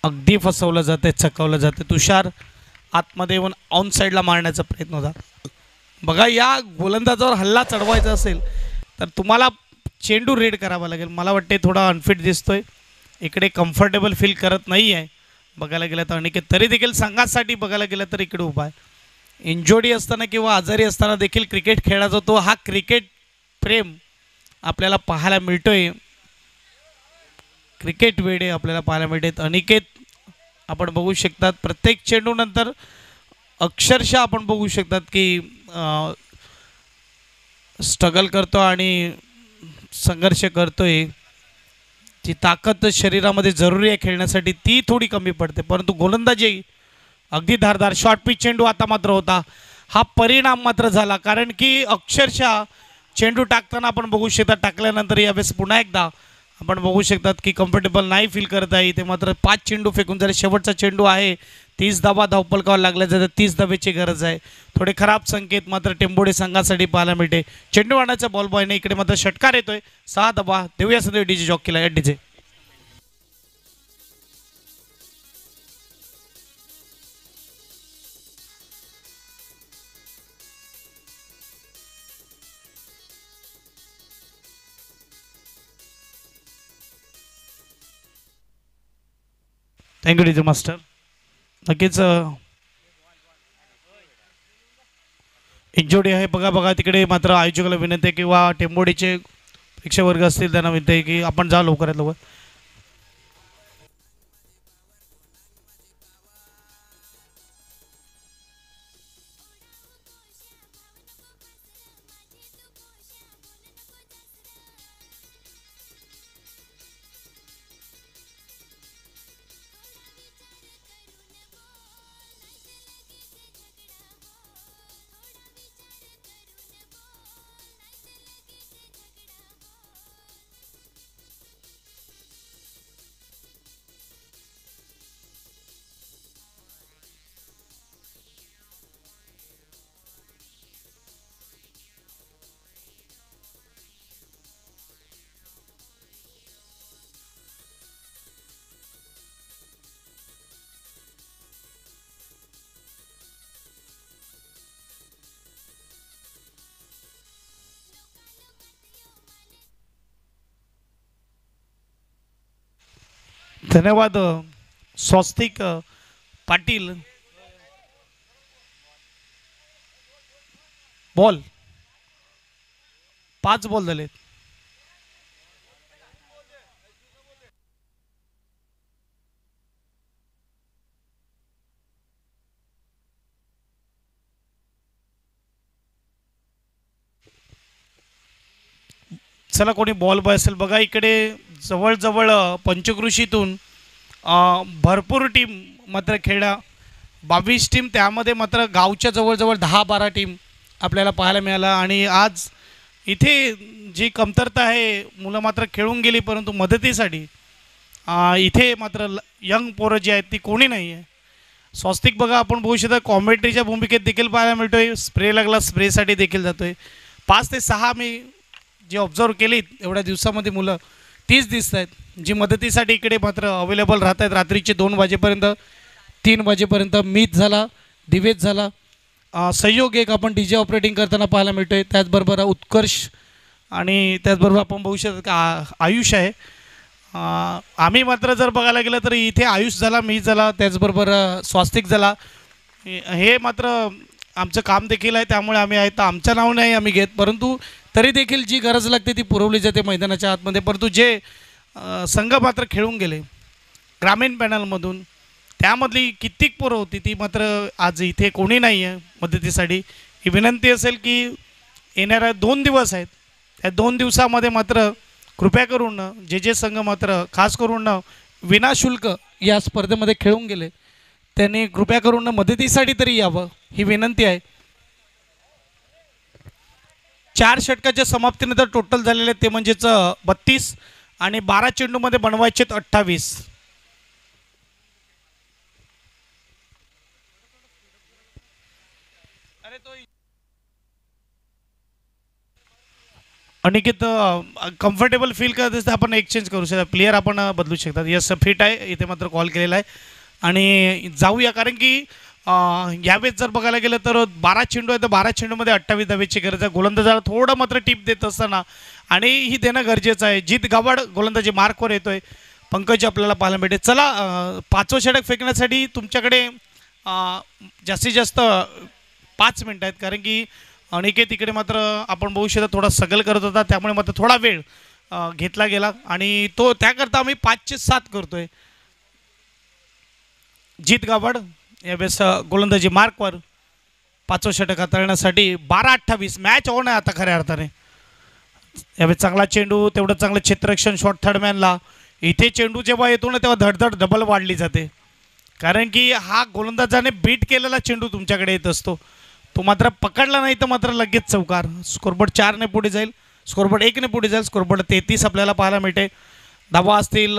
अगदी फसवलं जाते, चकवलं जाते. तुषार आतमध्ये येऊन ऑन साईडला मारण्याचा प्रयत्न होता. बघा या गोलंदाजावर हल्ला चढवायचा असेल तर तुम्हाला चेंडू रेड करावा लागेल. मला वाटते थोडा अनफिट दिसतोय इकडे, कम्फर्टेबल फील करत नाही आहे बघायला गेलं तर. आणि तरी देखील संघासाठी बघायला गेलं तर इकडे उभा आहे. इंजोरी असताना किंवा आजारी असताना देखील क्रिकेट खेळायचा तो हा क्रिकेट प्रेम आपल्याला पाहायला मिळतोय. क्रिकेट वेडे आपल्याला पाहायला मिळतात. अनिकेत आपण बघू शकतात प्रत्येक चेंडूनंतर अक्षरशः आपण बघू शकतात की स्ट्रगल करतो आणि संघर्ष करतोय. ती ताकद शरीरामध्ये जरुरी आहे खेळण्यासाठी ती थोडी कमी पडते. परंतु गोलंदाजी अगदी धारदार शॉर्ट पिच चेंडू आता मात्र होता. हा परिणाम मात्र झाला कारण की अक्षरशः चेंडू टाकताना आपण बघू शकता टाकल्यानंतर यावेळेस पुन्हा एकदा आपण बघू शकतात की कम्फर्टेबल नाही फील करत आहे. ते मात्र 5 चेंडू फेकून झाले. शेवटचा चेंडू आहे. 30 धावा धावपलकावर लागल्या जातात. 30 धावेची गरज आहे. थोडे खराब संकेत मात्र टेंबोडे संघासाठी पाहायला मिळते. चेंडू आणायचा बॉल बॉयने इकडे मात्र षटकार येतोय. 6 धावा देऊया सदैव डीजे जॉकीला. DJ thank you DJ master. नक्कीच इंजोडी आहे बघा तिकडे मात्र आयोजकाला विनंती आहे किंवा टेंबोडीचे प्रेक्षकवर्ग असतील त्यांना विनंती आहे की आपण जा लवकरात लवकर. धन्यवाद स्वस्तिक पाटील. बॉल 5 बॉल झालेत. चला कोणी बॉल बॉय असेल बघा. इकडे जवळजवळ पंचकृषीतून भरपूर टीम मात्र खेळल्या. 22 टीम, त्यामध्ये मात्र गावच्या जवळजवळ 10-12 टीम आपल्याला पाहायला मिळाला. आणि आज इथे जी कमतरता आहे, मुलं मात्र खेळून गेली परंतु मदतीसाठी इथे मात्र यंग पोरं जी आहेत ती कोणी नाही आहे. स्वस्तिक बघा आपण बघू शकता कॉमेंट्रीच्या भूमिकेत देखील पाहायला मिळतोय. स्प्रे लागला, स्प्रेसाठी देखील जातोय. 5 ते 6 मी जे ऑब्झर्व केलीत एवढ्या दिवसामध्ये मुलं 30 दिसत आहेत जी मदतीसाठी इकडे मात्र अवेलेबल राहत आहेत. रात्रीचे 2 वाजेपर्यंत 3 वाजेपर्यंत मीत झाला, दिवेश झाला. सहयोग एक आपण DJ ऑपरेटिंग करताना पाहायला मिळतो आहे. त्याचबरोबर उत्कर्ष आणि त्याचबरोबर आपण बघू शकतो आयुष आहे. आम्ही मात्र जर बघायला गेलं तर इथे आयुष झाला, मी झाला, त्याचबरोबर स्वास्तिक झाला. हे मात्र आमचं काम देखील आहे, त्यामुळे आम्ही आहे तर आमचं नाव नाही आम्ही घेत, परंतु तरी देखील जी गरज लागते ती पुरवली जाते मैदानाच्या आतमध्ये. परंतु जे संघ मात्र खेळून गेले ग्रामीण पॅनलमधून त्यामधली कित्येक पोरं होती ती मात्र आज इथे कोणी नाही आहे मदतीसाठी. ही विनंती असेल की येणाऱ्या 2 दिवस आहेत त्या 2 दिवसामध्ये मात्र कृपया करून जे संघ मात्र खास करून विनाशुल्क या स्पर्धेमध्ये खेळून गेले त्यांनी कृपया करून मदतीसाठी तरी यावं ही विनंती आहे. 4 षटकाच्या समाप्तीनंतर टोटल झालेले ते म्हणजेच 32 आणि 12 चेंडूमध्ये बनवायचे 28. अनिकेत कम्फर्टेबल फील करत असते आपण एक्सचेंज करू शकता, प्लेयर आपण बदलू शकतात. यस फिट आहे इथे मात्र कॉल केलेला आहे. आणि जाऊया कारण की यावेळेस जर बघायला गेलं तर 12 चेंडू आहे तर 12 चेंडूमध्ये 28 धावेची गरज आहे. गोलंदाजाला थोडं मात्र टीप देत असताना आणि ही देणं गरजेचं आहे. जीत गावड गोलंदाजी मार्कवर येतोय. पंकज आपल्याला पाहायला मिळते. चला 5वं षटक फेकण्यासाठी तुमच्याकडे जास्तीत जास्त 5 मिनटं आहेत कारण की अनिकेत इकडे मात्र आपण बघू शकता थोडा सगल करत होता त्यामुळे मात्र थोडा वेळ घेतला गेला आणि तो त्याकरता आम्ही 5-7 करतोय. जीत गावड यावेळेस गोलंदाजी मार्कवर 5वं षटक हाताळण्यासाठी 12-28 मॅच ऑन आहे आता खऱ्या अर्थाने. यावेळेस चांगला चेंडू, तेवढं चांगलं क्षेत्ररक्षण शॉट थर्डमॅनला. इथे चेंडू जेव्हा येतो ना तेव्हा धडधड डबल वाढली जाते कारण की हा गोलंदाजाने बीट केलेला चेंडू तुमच्याकडे येत असतो. तो मात्र पकडला नाही तर मात्र लगेच चौकार. स्कोरबोर्ड 4 ने पुढे जाईल, स्कोरबोर्ड 1 ने पुढे जाईल. स्कोरबोर्ड 33 आपल्याला पाहायला मिळते. धावा असतील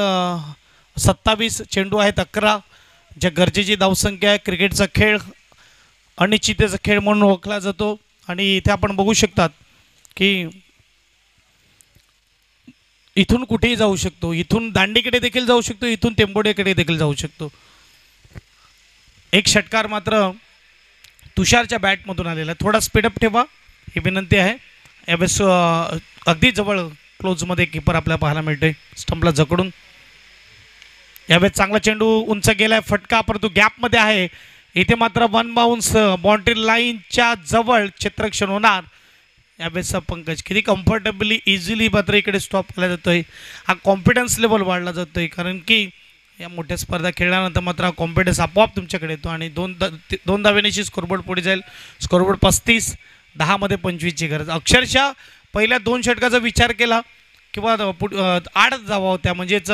27, चेंडू आहेत 11. ज्या गरजेची धावसंख्या आहे. क्रिकेटचा खेळ अनिश्चिततेचा खेळ म्हणून ओळखला जातो आणि इथे आपण बघू शकतात की इथून कुठेही जाऊ शकतो, इथून दांडीकडे देखील जाऊ शकतो, इथून टेंबोडेकडे देखील जाऊ शकतो. एक षटकार मात्र तुषारच्या बॅटमधून आलेला आहे. थोडा स्पीडअप ठेवा ही विनंती आहे. यावेळेस अगदी जवळ क्लोजमध्ये कीपर आपल्याला पाहायला मिळते स्टंपला जकडून. यावेळेस चांगला चेंडू उंच गेलाय, फटका परंतु गॅपमध्ये आहे. इथे मात्र 1 बाउन्स बाउंड्री लाईनच्या जवळ क्षेत्ररक्षण होणार. यावेळेस पंकज किती कम्फर्टेबली इझिली मात्र इकडे स्टॉप केला जातोय. हा कॉन्फिडन्स लेवल वाढला जातोय कारण की या मोठ्या स्पर्धा खेळल्यानंतर मात्र कॉन्फिडन्स आपोआप तुमच्याकडे येतो आणि 2 धावेनेशी स्कोरबोर्ड पुढे जाईल. स्कोरबोर्ड 35, 10मध्ये 25ची गरज. अक्षरशः पहिल्या 2 षटकाचा विचार केला किंवा 8 धावा होत्या म्हणजेच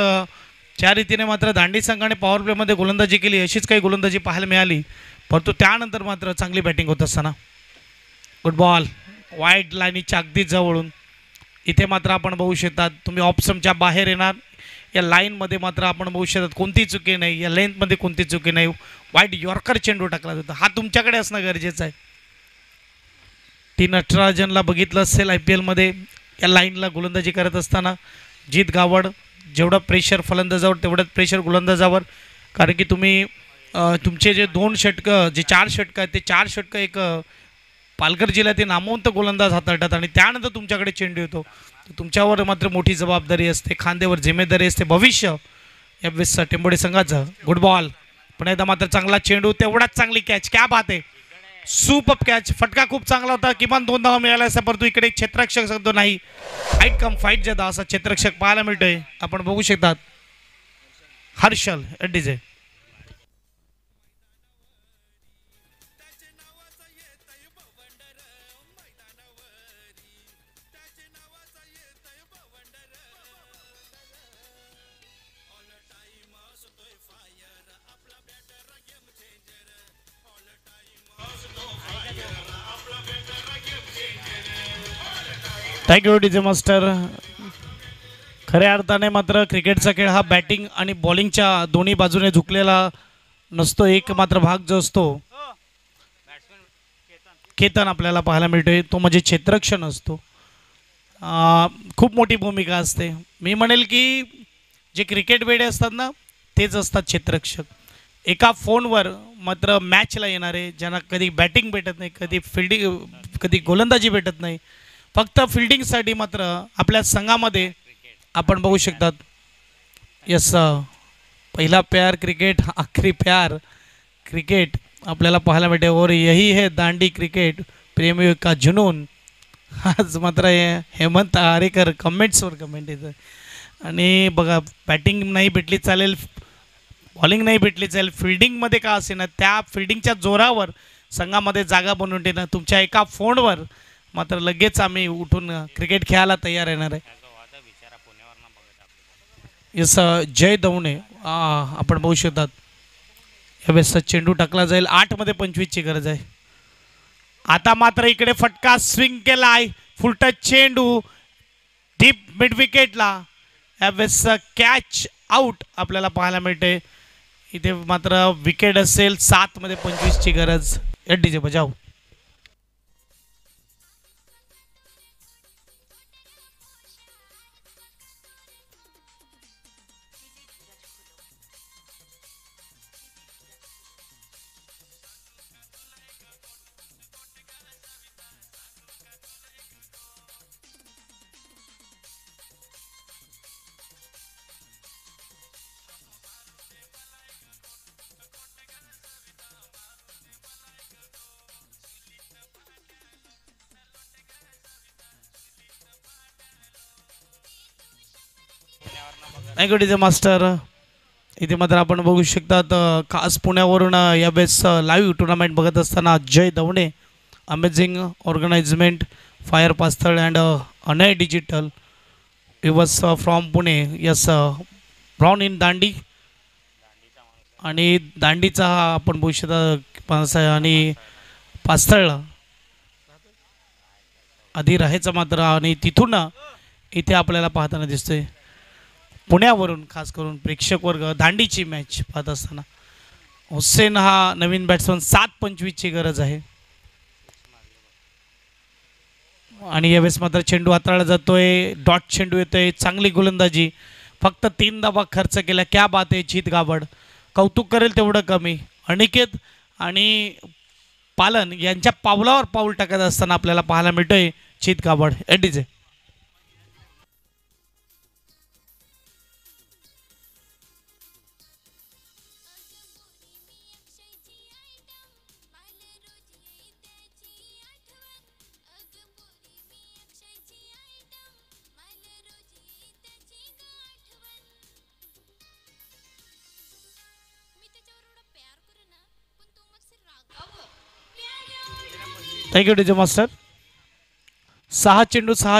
ज्या रीतीने मात्र दांडी संघाने पॉवर प्लेमध्ये गोलंदाजी केली अशीच काही गोलंदाजी पाहायला मिळाली परंतु त्यानंतर मात्र चांगली बॅटिंग होत असताना गुड बॉल वाईड लाईनीच्या अगदी जवळून. इथे मात्र आपण बघू शकतात तुम्ही ऑप्शनच्या बाहेर येणार. या लाईनमध्ये मात्र आपण बघू शकतात कोणती चुकी नाही, या लेंथमध्ये कोणती चुकी नाही. वाईड यॉर्कर चेंडू टाकला जातो. हा तुमच्याकडे असणं गरजेचं आहे. टी नटराजनला बघितलं असेल IPL मध्ये या लाईनला गोलंदाजी करत असताना. जीत गावड जेवढं प्रेशर फलंदाजावर तेवढंच प्रेशर गोलंदाजावर कारण की तुम्ही तुमचे जे 2 षटकं जे 4 षटकं आहेत ते 4 षटकं एक पालघर जिल्ह्यातील नामवंत गोलंदाज हाताळतात आणि त्यानंतर तुमच्याकडे चेंडू येतो. तुमच्यावर मात्र मोठी जबाबदारी असते, खांद्यावर जिम्मेदारी असते. भविष्य या वेळेस टेंबोडे संघाचं. गुड बॉल पण एकदा मात्र चांगला चेंडू, तेवढाच चांगली कॅच. क्या बात आहे. सुपर कॅच, फटका खूप चांगला होता, किमान 2 धावा मिळाल्या असं, परंतु इकडे क्षेत्ररक्षक सांगतो नाही, फाईट कम फाईट ज्यादा असा क्षेत्ररक्षक पाहायला मिळतोय. आपण बघू शकतात Harshal DJ. Thank you DJ master. खऱ्या अर्थाने मात्र क्रिकेटचा खेळ हा बॅटिंग आणि बॉलिंगच्या दोन्ही बाजूने झुकलेला नसतो. एक मात्र भाग जो असतो केतन आपल्याला पाहायला मिळतोय तो म्हणजे क्षेत्ररक्षण असतो. खूप मोठी भूमिका असते. मी म्हणेल की जे क्रिकेट वेडे असतात ना तेच असतात क्षेत्ररक्षक. एका फोनवर मात्र मॅचला येणारे, ज्यांना कधी बॅटिंग भेटत नाही, कधी फिल्डिंग, कधी गोलंदाजी भेटत नाही, फक्त फिल्डिंगसाठी मात्र आपल्या संघामध्ये आपण बघू शकतात. यस, पहिला प्यार क्रिकेट, आखरी प्यार क्रिकेट आपल्याला पाहायला मिळते. और यही है दांडी क्रिकेट, प्रेमियों का जुनून. आज मात्र हेमंत आरेकर कमेंट्सवर कमेंट येतं. आणि बघा, बॅटिंग नाही भेटली चालेल, बॉलिंग नाही भेटली चालेल, फिल्डिंगमध्ये का असे ना, त्या फिल्डिंगच्या जोरावर संघामध्ये जागा बनवून देणं. तुमच्या एका फोनवर मात्र लगेच आम्ही उठून क्रिकेट खेळायला तयार येणार आहे. यस, जय दवणे आपण बघू शकतात. यावेळेस चेंडू टाकला जाईल. 8 मध्ये 25ची गरज आहे. आता मात्र इकडे फटका स्विंग केला आहे, फुलटच चेंडू डीप मिड विकेटला. यावेळेस कॅच आउट आपल्याला पाहायला मिळते. इथे मात्र विकेट असेल. 7 मध्ये 25ची गरज. डीजे बजाव. Thank you DJ master. इथे मात्र आपण बघू शकतात खास पुण्यावरून यावेळेस लाईव्ह टुर्नामेंट बघत असताना Jay Davane, amazing organisement, fire Pasthal and Anay digital, was from Pune. Yes, brown in दांडी. आणि दांडीचा हा आपण बघू शकता. आणि पास्थळ आधी राहायचं मात्र, आणि तिथून इथे आपल्याला पाहताना दिसतोय. पुण्यावरून खास करून प्रेक्षक वर्ग दांडीची मॅच पाहत असताना हुसेन हा नवीन बॅट्समन. 7:25ची गरज आहे. आणि यावेळेस मात्र चेंडू हाताळला जातोय. डॉट चेंडू येतोय. चांगली गोलंदाजी. फक्त 3 धावा खर्च केल्या. क्या बात आहे चित गाबड. कौतुक करेल तेवढं कमी. अनिकेत आणि पालन यांच्या पावलावर पाऊल टाकत असताना आपल्याला पाहायला मिळतोय चित गाबड. एडीजे. Thank you DJ master. 6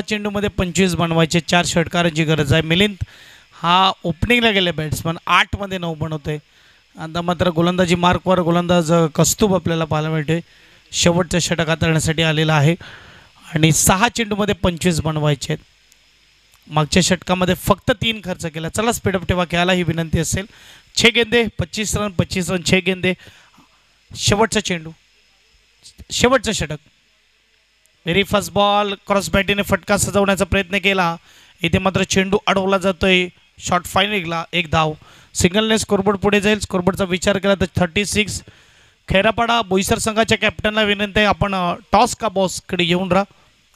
चेंडूमध्ये 25 बनवायचे. 4 षटकारांची गरज आहे. मिलिंद हा ओपनिंगला गेले बॅट्समन. 8 मध्ये 9 बनवतोय. आता मात्र गोलंदाजी मार्कवर गोलंदाज कस्तूब आपल्याला पाहायला मिळते. शेवटचं षटक हाताळण्यासाठी आलेला आहे. आणि 6 चेंडूमध्ये 25 बनवायचे आहेत. मागच्या षटकामध्ये फक्त 3 खर्च केला. चला स्पीडअप ठेवा, खेळायला ही विनंती असेल. 6 गेंदे 25 रन, 25 रन 6 गेंदे. शेवटचा चेंडू, शेवटचं षटक. Very first ball. क्रॉस बॅटीने फटका सजवण्याचा प्रयत्न केला. इथे मात्र चेंडू अडवला जातोय. शॉर्ट फायनलला 1 धाव. सिंगलने स्कोरबोर्ड पुढे जाईल. स्कोरबोर्डचा विचार केला तर 36. खेरापाडा बोईसर संघाच्या कॅप्टनला विनंती आहे, आपण टॉस का बॉसकडे येऊन राहा.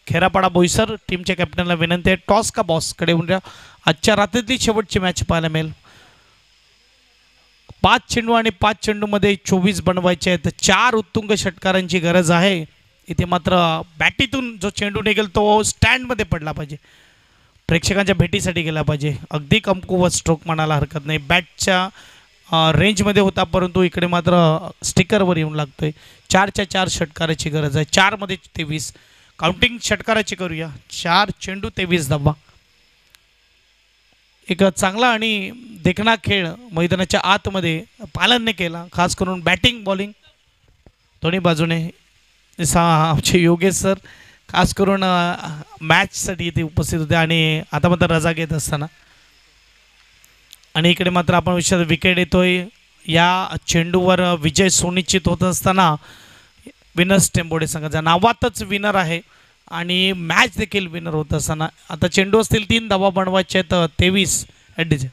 खेरापाडा बोईसर टीमच्या कॅप्टनला विनंती आहे, टॉस का बॉसकडे येऊन राहा. आजच्या रात्रीतली शेवटची मॅच पाहायला मिळेल. 5 चेंडू आणि 5 चेंडूमध्ये 24 बनवायचे आहेत. 4 उत्तुंग षटकारांची गरज आहे. इथे मात्र बॅटीतून जो चेंडू निघेल तो स्टँडमध्ये पडला पाहिजे, प्रेक्षकांच्या भेटीसाठी गेला पाहिजे. अगदी कमकुवत स्ट्रोक म्हणायला हरकत नाही. बॅटच्या रेंजमध्ये होता, परंतु इकडे मात्र स्टिकरवर येऊन लागतोय. 4च्या 4 षटकाराची गरज आहे. 4मध्ये 23 काउंटिंग षटकाराची करूया. 4 चेंडू 23 धावा. एक चांगला आणि देखणा खेळ मैदानाच्या आतमध्ये पालनने केला, खास करून बॅटिंग बॉलिंग दोन्ही बाजूने. आमचे योगेश सर खास करून मॅचसाठी इथे उपस्थित होते आणि आता मात्र रजा घेत असताना. आणि इकडे मात्र आपण विचार विकेट येतोय. या चेंडूवर विजय सुनिश्चित होत असताना विनर्स टेंबोडे संघाच्या नावातच विनर आहे आणि मॅच देखील विनर होत असताना आता चेंडू असतील 3 धावा बनवायचे आहेत. 23 ॲडीचे.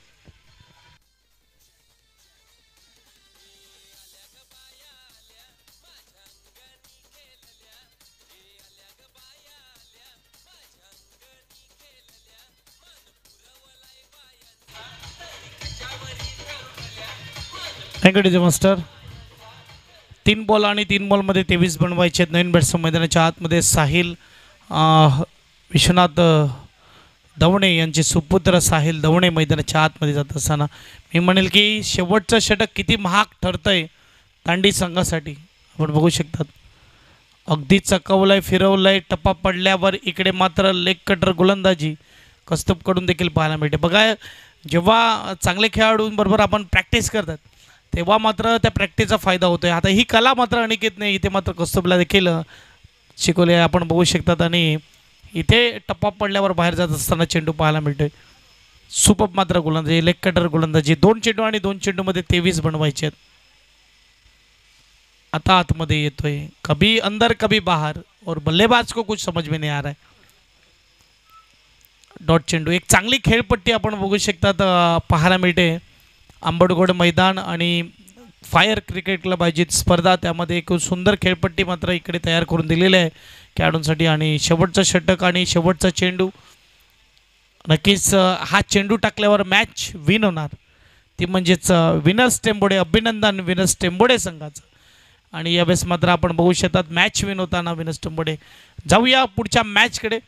Thank you DJ master. 3 बॉल आणि 3 बॉलमध्ये 23 बनवायचे आहेत. नवीन बॅट्समन मैदानाच्या आतमध्ये साहिल विश्वनाथ दवणे यांचे सुपुत्र साहिल दवणे मैदानाच्या आतमध्ये जात असताना मी म्हणेल की शेवटचं षटक किती महाग ठरतंय तांडी संघासाठी आपण बघू शकतात. अगदी चकवलंय, फिरवलंय. टप्पा पडल्यावर इकडे मात्र लेग कटर गोलंदाजी कस्तूपकडून देखील पाहायला मिळते. बघा, जेव्हा चांगले खेळाडूंबरोबर आपण प्रॅक्टिस करतात तेव्हा मात्र त्या प्रॅक्टिसचा फायदा होतोय. आता ही कला मात्र अनिकेत नाही, इथे मात्र कस्तुबला देखील शिकवले आपण बघू शकतात. आणि इथे टप्पा पडल्यावर बाहेर जात असताना चेंडू पाहायला मिळतोय. सुपर मात्र गोलंदाजी, लेग कटर गोलंदाजी. 2 चेंडू आणि 2 चेंडूमध्ये 23 बनवायचे आहेत. आता आतमध्ये येतोय. कभी अंदर कभी बाहर और बल्लेबाज को कुछ समझ में नहीं आ रहा है. डॉट चेंडू. एक चांगली खेळपट्टी आपण बघू शकतात पाहायला मिळते. आंबडगोड मैदान आणि फायर क्रिकेट क्लब आयोजित स्पर्धा, त्यामध्ये एक सुंदर खेळपट्टी मात्र इकडे तयार करून दिलेली आहे खेळाडूंसाठी. आणि शेवटचं षटक आणि शेवटचा चेंडू, नक्कीच हा चेंडू टाकल्यावर मॅच विन होणार, ती म्हणजेच विनर्स टेंबोडे. अभिनंदन विनर्स टेंबोडे संघाचं. आणि यावेळेस मात्र आपण बघू शकतात मॅच विन होताना विनर्स टेंबोडे. जाऊया पुढच्या मॅचकडे.